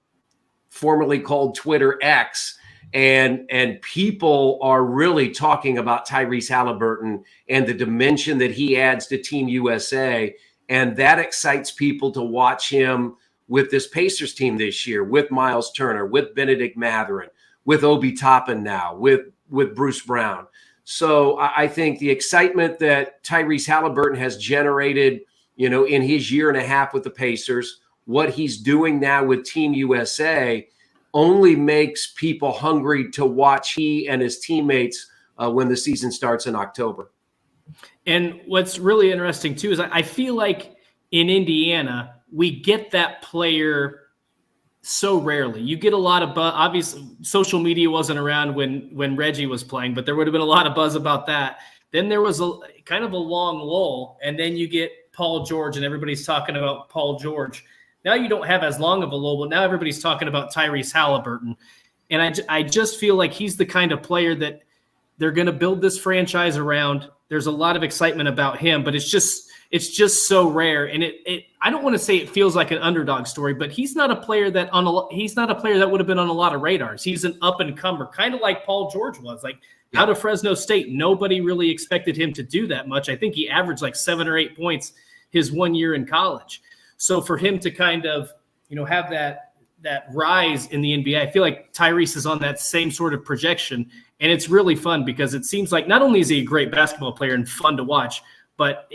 formerly called Twitter X, and people are really talking about Tyrese Halliburton and the dimension that he adds to Team USA. And that excites people to watch him with this Pacers team this year, with Miles Turner, with Benedict Mathurin, with Obi Toppin now, with Bruce Brown. So I think the excitement that Tyrese Halliburton has generated, in his year and a half with the Pacers, what he's doing now with Team USA, only makes people hungry to watch he and his teammates when the season starts in October. And what's really interesting, too, is I feel like in Indiana, we get that player so rarely. You get a lot of buzz. Obviously, social media wasn't around when Reggie was playing, but there would have been a lot of buzz about that. Then there was a kind of a long lull, and then you get Paul George, and everybody's talking about Paul George. Now you don't have as long of a lull, but now everybody's talking about Tyrese Halliburton. And I just feel like he's the kind of player that they're going to build this franchise around. There's a lot of excitement about him, but it's just so rare. And I don't want to say it feels like an underdog story, but he's not a player that would have been on a lot of radars. He's an up and comer, kind of like Paul George was. Like out of Fresno State, nobody really expected him to do that much. I think he averaged like 7 or 8 points his 1 year in college. So for him to kind of, have that rise in the NBA, I feel like Tyrese is on that same sort of projection. And it's really fun because it seems like not only is he a great basketball player and fun to watch, but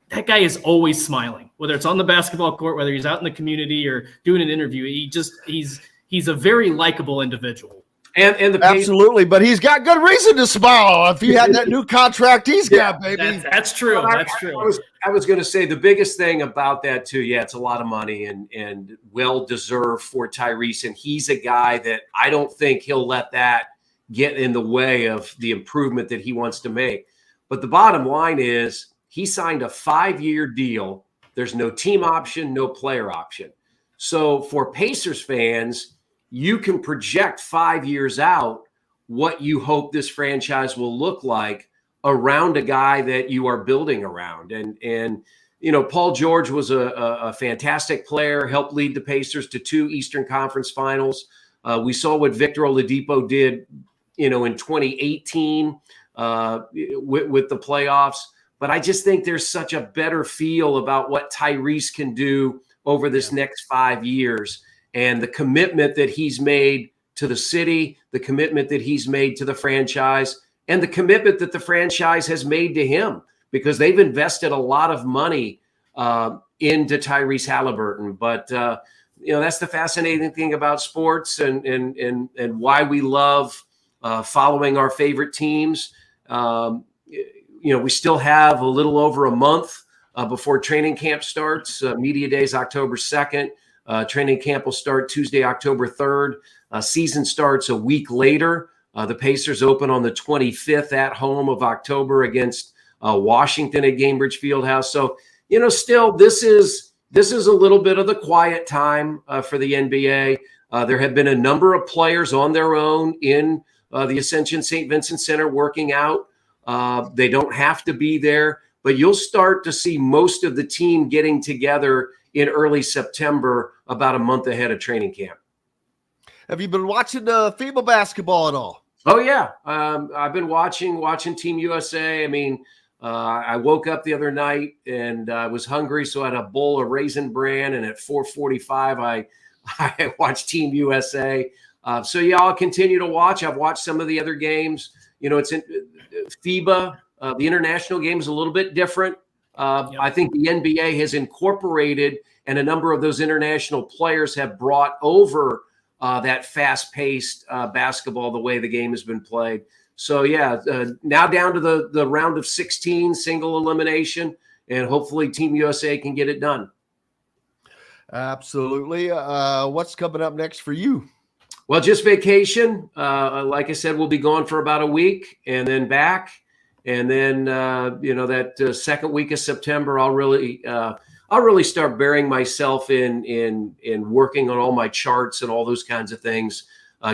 that guy is always smiling, whether it's on the basketball court, whether he's out in the community or doing an interview. He's a very likable individual. And the absolutely, but he's got good reason to smile. If he had that new contract he's got, baby. That's true. That's true. I was going to say the biggest thing about that too. Yeah, it's a lot of money and well deserved for Tyrese, and he's a guy that I don't think he'll let that get in the way of the improvement that he wants to make. But the bottom line is he signed a 5-year deal. There's no team option, no player option. So for Pacers fans, you can project 5 years out what you hope this franchise will look like around a guy that you are building around. And Paul George was a fantastic player, helped lead the Pacers to 2 Eastern Conference Finals. We saw what Victor Oladipo did, in 2018 with the playoffs. But I just think there's such a better feel about what Tyrese can do over this next 5 years. And the commitment that he's made to the city, the commitment that he's made to the franchise, and the commitment that the franchise has made to him, because they've invested a lot of money into Tyrese Halliburton. But, that's the fascinating thing about sports and why we love following our favorite teams. We still have a little over a month before training camp starts. Media Day is October 2nd. Training camp will start Tuesday, October 3rd. Season starts a week later. The Pacers open on the 25th at home of October against Washington at Gainbridge Fieldhouse. So, still this is a little bit of the quiet time for the NBA. There have been a number of players on their own in the Ascension St. Vincent Center working out. They don't have to be there, but you'll start to see most of the team getting together in early September, about a month ahead of training camp. Have you been watching FIBA basketball at all? Oh, yeah. I've been watching Team USA. I mean, I woke up the other night and I was hungry, so I had a bowl of Raisin Bran, and at 4:45, I watched Team USA. So, yeah, I'll continue to watch. I've watched some of the other games. It's in FIBA. The international game is a little bit different. I think the NBA has incorporated, and a number of those international players have brought over that fast-paced basketball, the way the game has been played. So, now down to the round of 16, single elimination, and hopefully Team USA can get it done. Absolutely. What's coming up next for you? Well, just vacation. Like I said, we'll be gone for about a week and then back. And then, that second week of September, I'll really start burying myself in working on all my charts and all those kinds of things,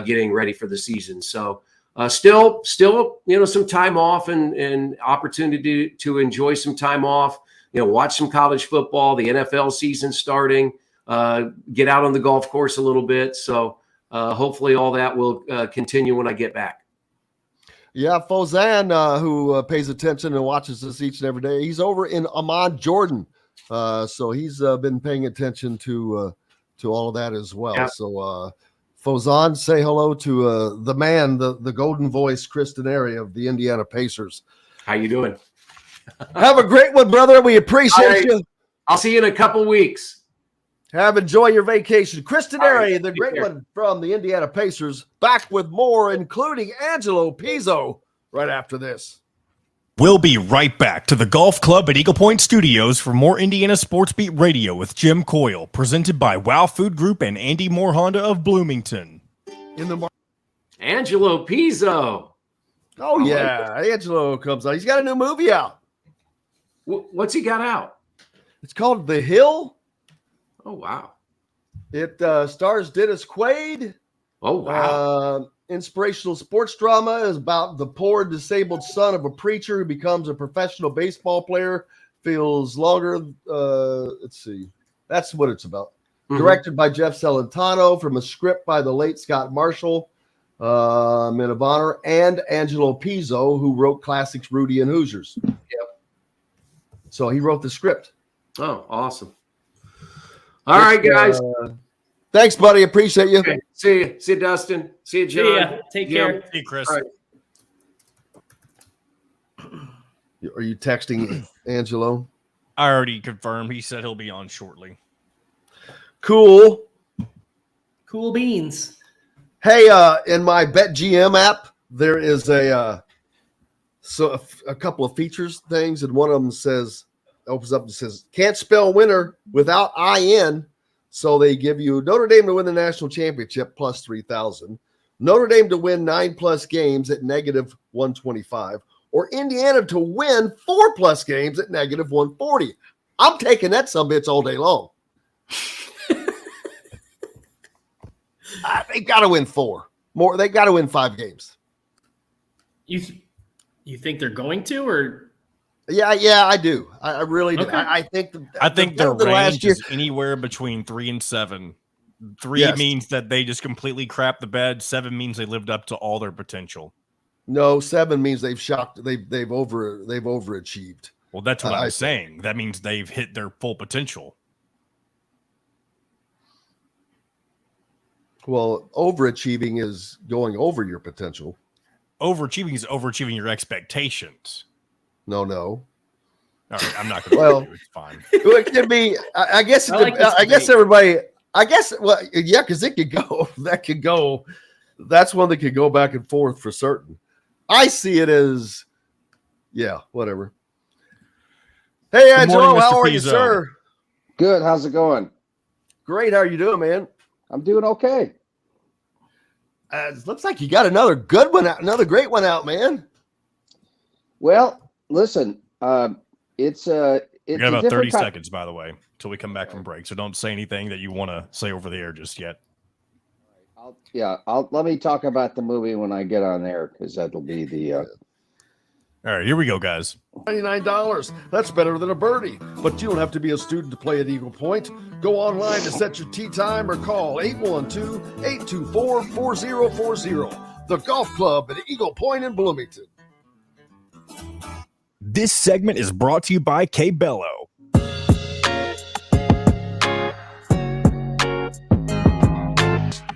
getting ready for the season. So still, some time off and opportunity to enjoy some time off, watch some college football, the NFL season starting, get out on the golf course a little bit. So hopefully all that will continue when I get back. Yeah, Fozan, who pays attention and watches us each and every day, he's over in Amman, Jordan. So he's been paying attention to all of that as well. Yeah. So Fozan, say hello to the man, the golden voice, Chris Denari of the Indiana Pacers. How you doing? Have a great one, brother. We appreciate you. I'll see you in a couple weeks. Enjoy your vacation. Chris Denari, the great one from the Indiana Pacers, back with more, including Angelo Pizzo, right after this. We'll be right back to the Golf Club at Eagle Point Studios for more Indiana Sports Beat Radio with Jim Coyle, presented by Wow Food Group and Andy Moore Honda of Bloomington. Angelo Pizzo. Oh, yeah. Angelo comes out. He's got a new movie out. What's he got out? It's called The Hill. Oh, wow. It stars Dennis Quaid. Oh, wow. Inspirational sports drama is about the poor disabled son of a preacher who becomes a professional baseball player, feels longer. Let's see. That's what it's about. Mm-hmm. Directed by Jeff Celentano from a script by the late Scott Marshall, Men of Honor, and Angelo Pizzo, who wrote classics Rudy and Hoosiers. Yep. So he wrote the script. Oh, awesome. All right, guys. Thanks, buddy. Appreciate you. Okay. See you, Dustin. See you, John. See ya. Take care. Hey, Chris. All right. Are you texting Angelo? I already confirmed. He said he'll be on shortly. Cool. Cool beans. Hey, in my BetGM app, there is a couple of features things, and one of them opens up and says, can't spell winner without IN. So they give you Notre Dame to win the national championship plus 3,000, Notre Dame to win 9+ games at -125, or Indiana to win 4+ games at -140. I'm taking that sumbitch all day long. They got to win 4 more. They got to win 5 games. You think they're going to, or? Yeah, I do. I really do. Okay. I think their range is anywhere between 3 and 7. 3 means that they just completely crap the bed. 7 means they lived up to all their potential. No, 7 means they've overachieved. Well, that's what I'm saying. That means they've hit their full potential. Well, overachieving is going over your potential. Overachieving is overachieving your expectations. No. All right, I'm not going to. Well, It's fine. It can be. I guess. I guess everybody. I guess. Well, yeah, because it could go. That could go. That's one that could go back and forth for certain. I see it as. Yeah, whatever. Hey, Angelo, how are you, sir? Good. How's it going? Great. How are you doing, man? I'm doing okay. It looks like you got another good one out, another great one out, man. Well, listen, it's We got about 30 kind... seconds, by the way, till we come back from break. So don't say anything that you want to say over the air just yet. Let me talk about the movie when I get on there, because that'll be the. All right, here we go, guys. $99. That's better than a birdie. But you don't have to be a student to play at Eagle Point. Go online to set your tee time or call 812-824-4040. The Golf Club at Eagle Point in Bloomington. This segment is brought to you by K-Bello.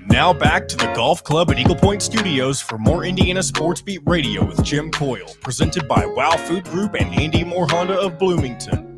Now back to the Golf Club at Eagle Point Studios for more Indiana Sports Beat Radio with Jim Coyle, presented by Wow Food Group and Andy Moore Honda of Bloomington.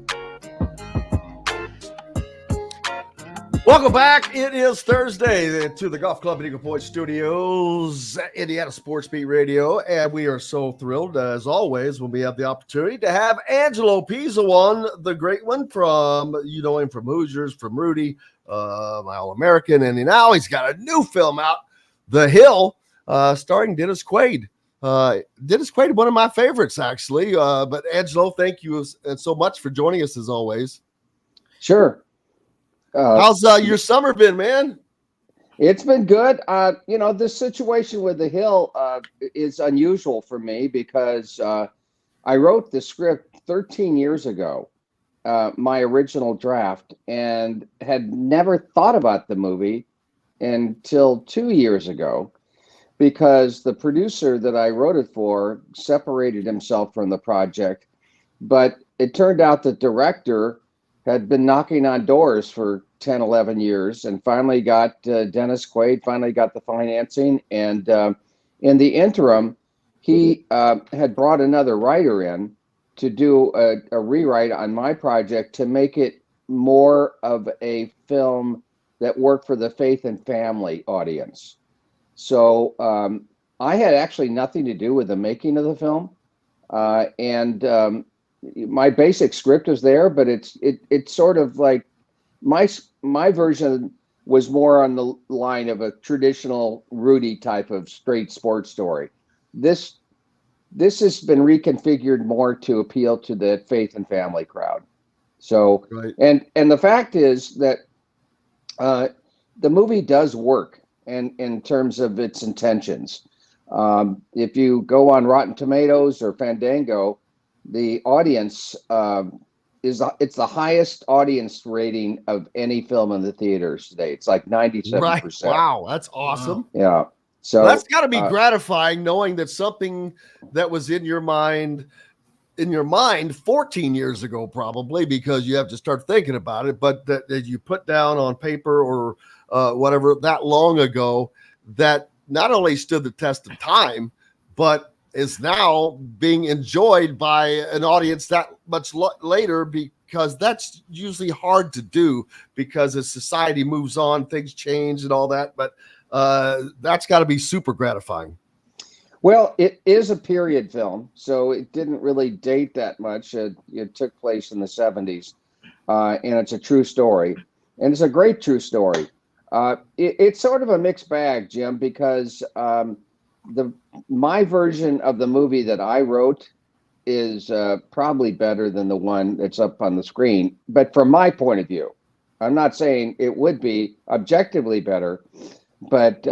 Welcome back. It is Thursday to the Golf Club at Eagle Point Studios, Indiana Sports Beat Radio, and we are so thrilled, as always, when we have the opportunity to have Angelo Pizzo on, the great one from, you know him from Hoosiers, from Rudy, my All-American, and now he's got a new film out, The Hill, starring Dennis Quaid. Dennis Quaid, one of my favorites, actually. But Angelo, thank you so much for joining us, as always. Sure. How's your summer been, man? It's been good. This situation with The Hill is unusual for me because I wrote the script 13 years ago, my original draft, and had never thought about the movie until 2 years ago, because the producer that I wrote it for separated himself from the project. But it turned out the director had been knocking on doors for 10, 11 years and finally got Dennis Quaid, finally got the financing. And in the interim, he had brought another writer in to do a rewrite on my project to make it more of a film that worked for the faith and family audience. So I had actually nothing to do with the making of the film. and my basic script is there, but it's sort of like my version was more on the line of a traditional Rudy type of straight sports story. This has been reconfigured more to appeal to the faith and family crowd. So, Right. and the fact is that the movie does work in terms of its intentions. If you go on Rotten Tomatoes or Fandango, the audience it's the highest audience rating of any film in the theaters today. It's like 97%. Right. Wow, that's awesome. Yeah. So Well, that's got to be gratifying, knowing that something that was in your mind 14 years ago, probably, because you have to start thinking about it, but that you put down on paper or whatever that long ago, that not only stood the test of time, but is now being enjoyed by an audience that much later, because that's usually hard to do, because as society moves on, things change and all that. But that's got to be super gratifying. Well, it is a period film, so it didn't really date that much. It took place in the 70s, and it's a true story, and it's a great true story. It's sort of a mixed bag, Jim, because my version of the movie that I wrote is probably better than the one that's up on the screen. But from my point of view, I'm not saying it would be objectively better, but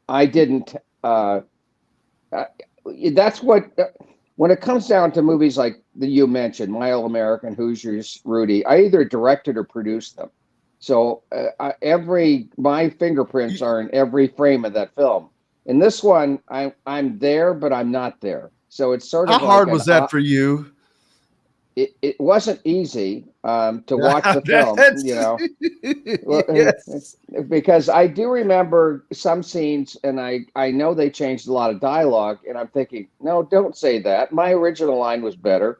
I didn't. That's what, when it comes down to movies like you mentioned, My All American, Hoosiers, Rudy, I either directed or produced them. So my fingerprints are in every frame of that film. In this one, I'm there, but I'm not there. So it's sort of how hard was that for you? It wasn't easy to watch the film, Yes. because I do remember some scenes, and I know they changed a lot of dialogue, and I'm thinking, no, don't say that. My original line was better.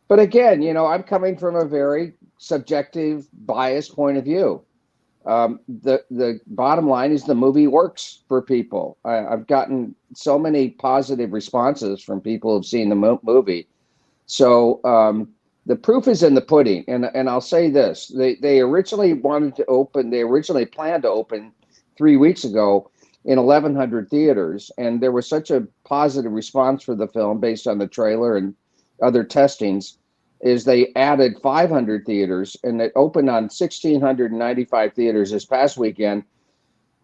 But again, I'm coming from a very subjective, biased point of view. The bottom line is the movie works for people. I've gotten so many positive responses from people who've seen the movie. So the proof is in the pudding. And I'll say this, they originally planned to open 3 weeks ago in 1,100 theaters. And there was such a positive response for the film based on the trailer and other testings, is they added 500 theaters, and it opened on 1,695 theaters this past weekend.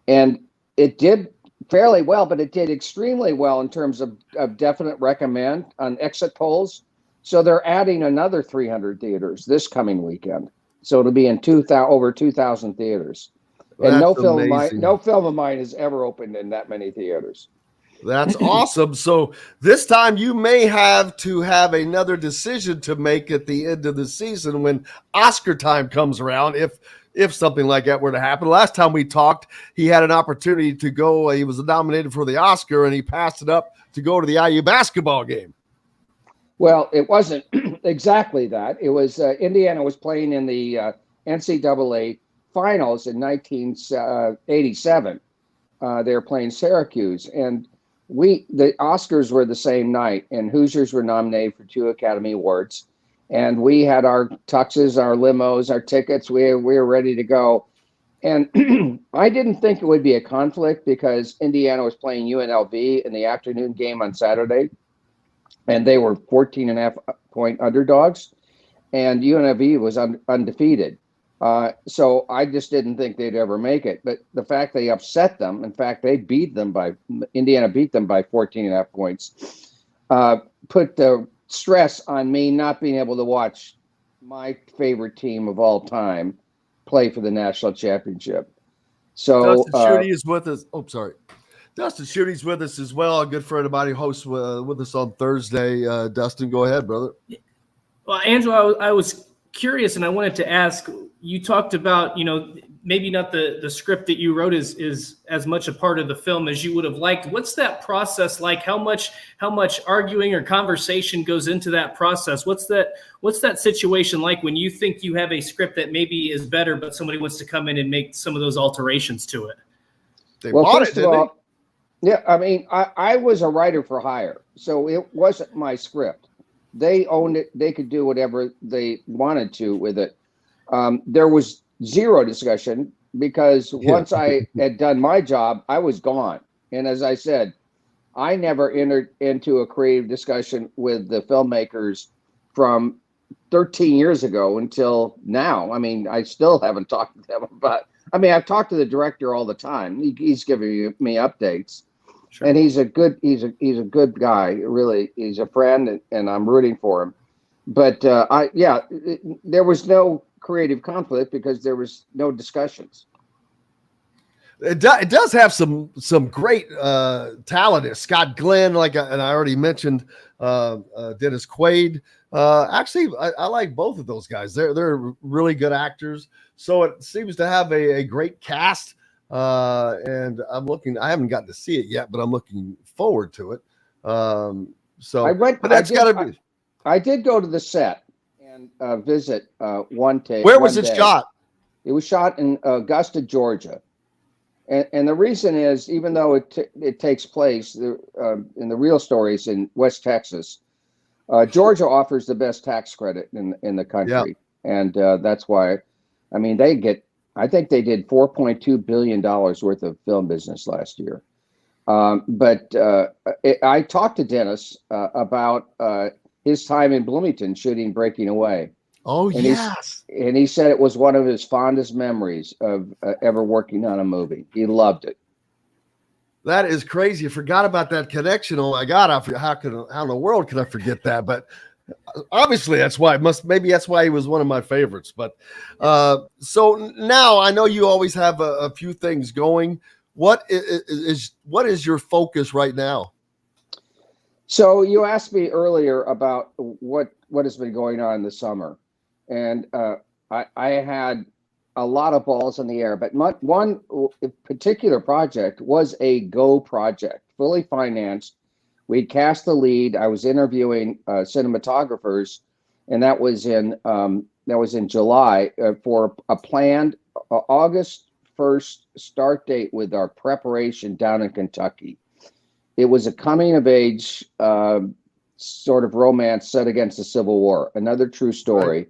And it did fairly well, but it did extremely well in terms of definite recommend on exit polls. So they're adding another 300 theaters this coming weekend. So it'll be in over 2,000 theaters. And That's no film of mine has ever opened in that many theaters. That's awesome. So this time you may have to have another decision to make at the end of the season when Oscar time comes around, if something like that were to happen. Last time we talked, he had an opportunity to go. He was nominated for the Oscar, and he passed it up to go to the IU basketball game. Well, it wasn't exactly that. It was Indiana was playing in the NCAA finals in 1987. They were playing Syracuse, and the Oscars were the same night, and Hoosiers were nominated for 2 Academy Awards. And we had our tuxes, our limos, our tickets. We were ready to go. And I didn't think it would be a conflict because Indiana was playing UNLV in the afternoon game on Saturday. And they were 14.5-point underdogs. And UNLV was undefeated. So I just didn't think they'd ever make it. But the fact they upset them, in fact, Indiana beat them by 14.5 points, put the stress on me not being able to watch my favorite team of all time play for the national championship. So Dustin Schutte is with us. Oh, sorry. Dustin Schutte's with us as well. A good friend of mine who hosts with us on Thursday. Dustin, go ahead, brother. Well, Angelo, I was curious, and I wanted to ask, you talked about, maybe not the script that you wrote is as much a part of the film as you would have liked. What's that process like? How much arguing or conversation goes into that process? What's that situation like when you think you have a script that maybe is better, but somebody wants to come in and make some of those alterations to it? Well, first of all, Yeah, I mean, I was a writer for hire, so it wasn't my script. They owned it. They could do whatever they wanted to with it. There was zero discussion because once I had done my job, I was gone. And as I said, I never entered into a creative discussion with the filmmakers from 13 years ago until now. I mean, I still haven't talked to them about. I mean, I've talked to the director all the time. He's giving me updates. Sure. And he's a good guy. Really, he's a friend, and I'm rooting for him. But there was no creative conflict because there was no discussions. It does have some great talent. Scott Glenn, and I already mentioned Dennis Quaid. Actually, I like both of those guys. They're really good actors. So it seems to have a great cast. And I haven't gotten to see it yet, but I'm looking forward to it. I did go to the set and visit one day. Where was it shot? It was shot in Augusta, Georgia. And the reason is, even though it takes place in the real stories in West Texas, Georgia offers the best tax credit in the country. Yeah. And that's why, I mean, I think they did $4.2 billion worth of film business last year. But I talked to Dennis about his time in Bloomington shooting Breaking Away. Oh, and yes. He said it was one of his fondest memories of ever working on a movie. He loved it. That is crazy. I forgot about that connection. Oh my God. How in the world can I forget that? But obviously maybe that's why he was one of my favorites. But so now I know you always have a few things going. What is your focus right now? So you asked me earlier about what has been going on in the summer, and I had a lot of balls in the air, but one particular project was a go project, fully financed. We'd cast the lead. I was interviewing cinematographers, and that was in July for a planned August 1st start date with our preparation down in Kentucky. It was a coming of age sort of romance set against the Civil War, another true story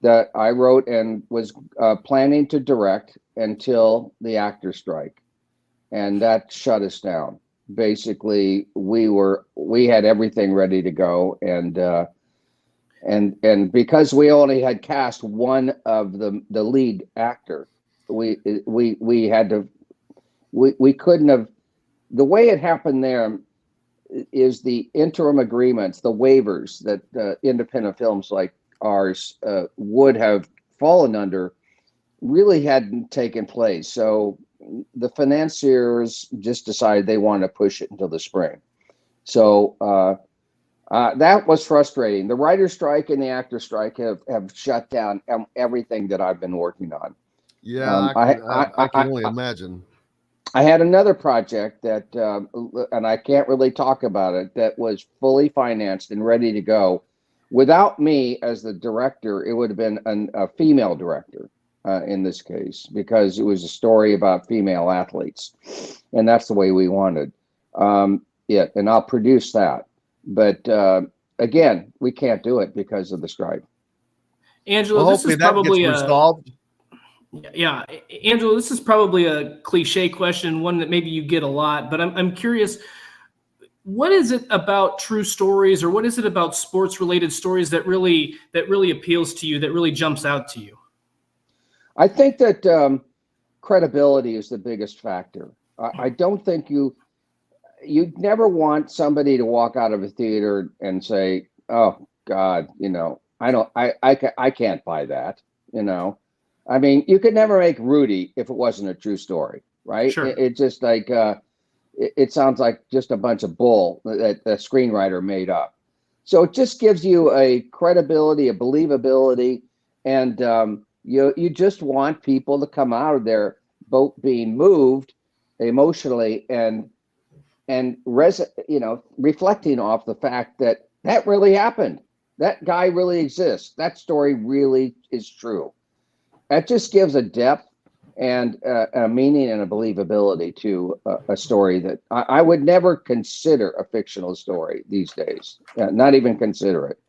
that I wrote and was planning to direct until the actor strike, and that shut us down. Basically, we had everything ready to go, and because we only had cast one of the lead actor, we couldn't have. The way it happened there is the interim agreements, the waivers that independent films like ours would have fallen under, really hadn't taken place. So the financiers just decided they wanted to push it until the spring. So that was frustrating. The writer's strike and the actor strike have shut down everything that I've been working on. Yeah, I can only imagine. I had another project that, and I can't really talk about it, that was fully financed and ready to go. Without me as the director, it would have been a female director in this case, because it was a story about female athletes, and that's the way we wanted it. And I'll produce that. But again, we can't do it because of the strike. Angelo, well, this is probably resolved. Yeah, Angelo, this is probably a cliche question, one that maybe you get a lot, but I'm curious, what is it about true stories, or what is it about sports-related stories that really appeals to you, that really jumps out to you? I think that credibility is the biggest factor. I don't think you'd never want somebody to walk out of a theater and say, "Oh God, I can't buy that," I mean, you could never make Rudy if it wasn't a true story, right? Sure. It just like it sounds like just a bunch of bull that the screenwriter made up. So it just gives you a credibility, a believability, and you just want people to come out of their boat being moved emotionally and reflecting off the fact that really happened. That guy really exists. That story really is true. That just gives a depth and a meaning and a believability to a story that I would never consider a fictional story these days. Not even consider it.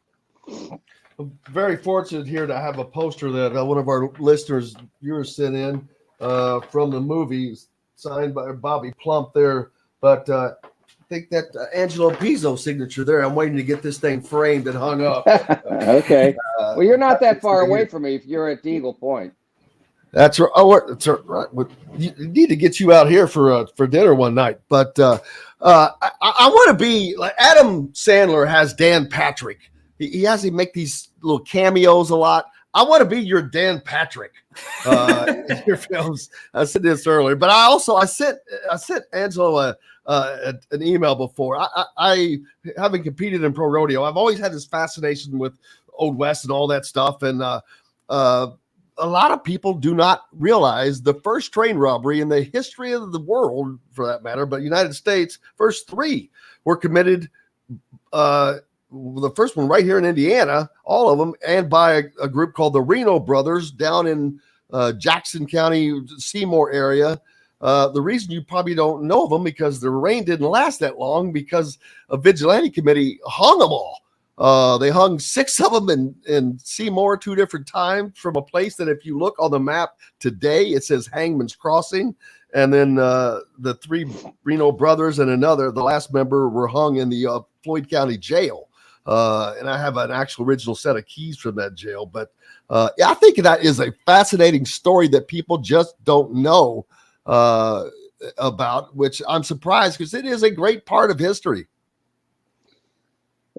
I'm very fortunate here to have a poster that one of our listeners, viewers, sent in from the movie, signed by Bobby Plump there. But I think that Angelo Pizzo signature there. I'm waiting to get this thing framed and hung up. Okay. Well, you're not that far away from me if you're at Eagle Point. That's right. Oh, that's right. You need to get you out here for dinner one night. But I want to be like Adam Sandler has Dan Patrick. He has to make these little cameos a lot. I want to be your Dan Patrick in your films. I said this earlier, but I sent Angelo an email before. I haven't competed in pro rodeo. I've always had this fascination with Old West and all that stuff, and a lot of people do not realize the first train robbery in the history of the world, for that matter, but United States, first 3 were committed. The first one right here in Indiana, all of them, and by a group called the Reno Brothers down in Jackson County, Seymour area. The reason you probably don't know of them because the reign didn't last that long because a vigilante committee hung them all. They hung 6 of them in Seymour 2 different times from a place that if you look on the map today, it says Hangman's Crossing. And then the 3 Reno brothers and the last member were hung in the Floyd County jail. And I have an actual original set of keys from that jail. But I think that is a fascinating story that people just don't know about, which I'm surprised because it is a great part of history.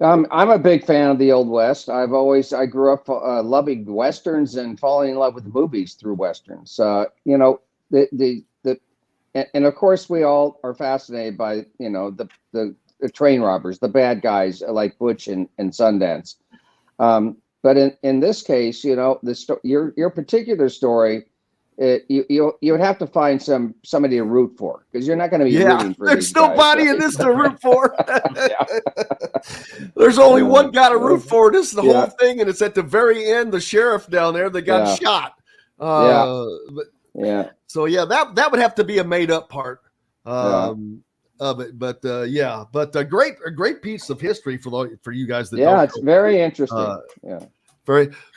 I'm a big fan of the Old West. I grew up loving Westerns and falling in love with movies through Westerns. And of course we all are fascinated by, the train robbers, the bad guys like Butch and Sundance. But in this case, your particular story, you would have to find somebody to root for because you're not going to be rooting for there's these guys. nobody in this to root for. There's only one guy to root for. This is the whole thing, and it's at the very end. The sheriff down there that got shot. So that would have to be a made up part of it. But a great piece of history for you guys. It's very interesting.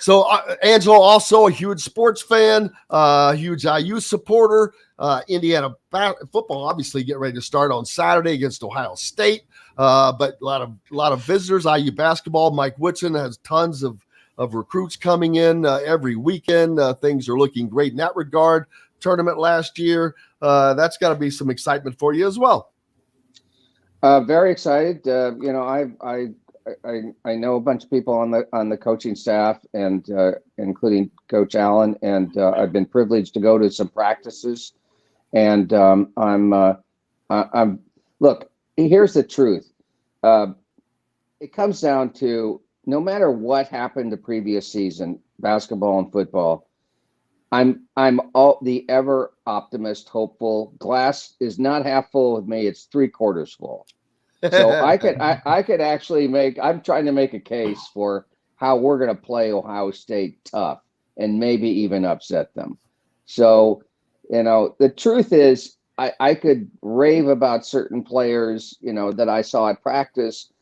So Angelo, also a huge sports fan, huge IU supporter. Indiana football obviously getting ready to start on Saturday against Ohio State, but a lot of visitors. IU basketball. Mike Woodson has tons of recruits coming in every weekend. Things are looking great in that regard. Tournament last year, that's got to be some excitement for you as well. Very excited. I know a bunch of people on the coaching staff and including Coach Allen, and I've been privileged to go to some practices. And look, here's the truth. It comes down to no matter what happened the previous season, basketball and football, I'm all the ever optimist, hopeful. Glass is not half full with me; it's 3/4 full. So I could actually I'm trying to make a case for how we're going to play Ohio State tough and maybe even upset them. So, the truth is I could rave about certain players, that I saw at practice.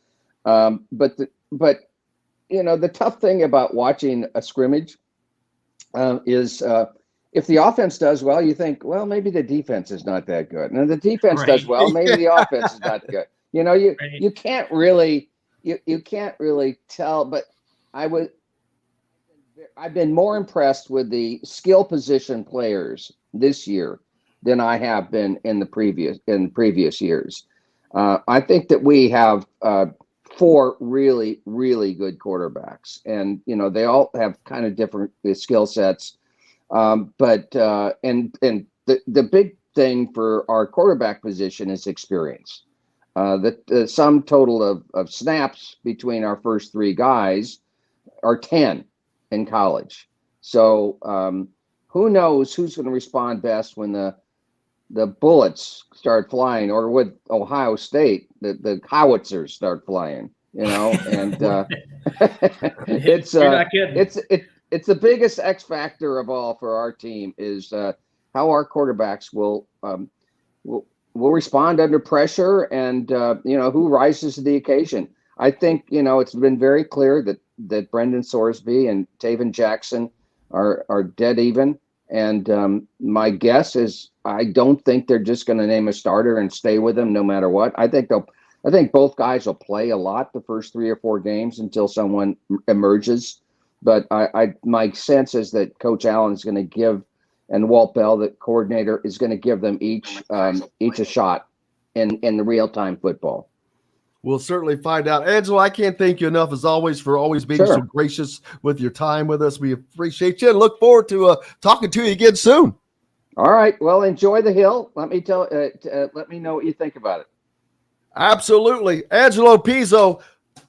But the tough thing about watching a scrimmage is if the offense does well, you think, well, maybe the defense is not that good. And if the defense does well, maybe the offense is not good. You can't really tell, but I've been more impressed with the skill position players this year than I have been in previous years. I think that we have 4 really, really good quarterbacks, and they all have kind of different skill sets. But the big thing for our quarterback position is experience. The sum total of snaps between our first 3 guys are 10 in college. So who knows who's going to respond best when the bullets start flying, or with Ohio State, the howitzers start flying, and it's the biggest X factor of all for our team is our quarterbacks will respond under pressure, and who rises to the occasion. I think it's been very clear that Brendan Sorsby and Taven Jackson are dead even. And my guess is I don't think they're just going to name a starter and stay with him no matter what. I think both guys will play a lot the first 3 or 4 games until someone emerges. But my sense is that Coach Allen is going to give, and Walt Bell, the coordinator, is going to give them each a shot in the real-time football. We'll certainly find out. Angelo, I can't thank you enough, as always, for always being so gracious with your time with us. We appreciate you and look forward to talking to you again soon. All right. Well, enjoy the Hill. Let me know what you think about it. Absolutely. Angelo Pizzo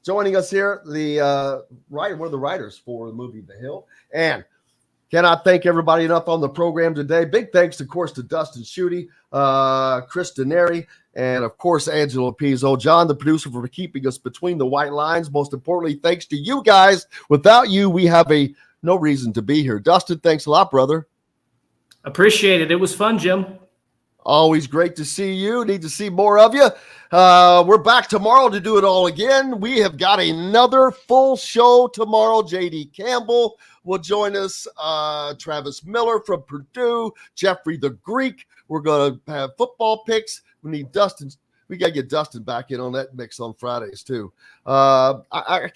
joining us here, one of the writers for the movie The Hill. And cannot thank everybody enough on the program today. Big thanks, of course, to Dustin Schutte, Chris Denari, and, of course, Angelo Pizzo. John, the producer, for keeping us between the white lines. Most importantly, thanks to you guys. Without you, we have no reason to be here. Dustin, thanks a lot, brother. Appreciate it. It was fun, Jim. Always great to see you. Need to see more of you. We're back tomorrow to do it all again. We have got another full show tomorrow. J.D. Campbell will join us. Travis Miller from Purdue. Jeffrey the Greek. We're going to have football picks. We need Dustin. We got to get Dustin back in on that mix on Fridays, too. I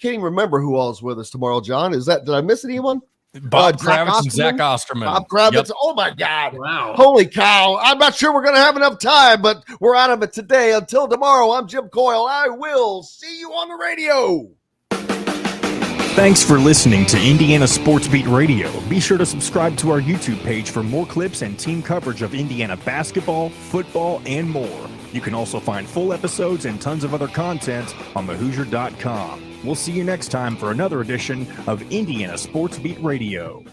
can't even remember who all is with us tomorrow, John. Did I miss anyone? Bob Kravitz and Zach Osterman. Bob Kravitz. Yep. Oh, my God. Wow. Holy cow. I'm not sure we're going to have enough time, but we're out of it today. Until tomorrow, I'm Jim Coyle. I will see you on the radio. Thanks for listening to Indiana Sports Beat Radio. Be sure to subscribe to our YouTube page for more clips and team coverage of Indiana basketball, football, and more. You can also find full episodes and tons of other content on thehoosier.com. We'll see you next time for another edition of Indiana Sports Beat Radio.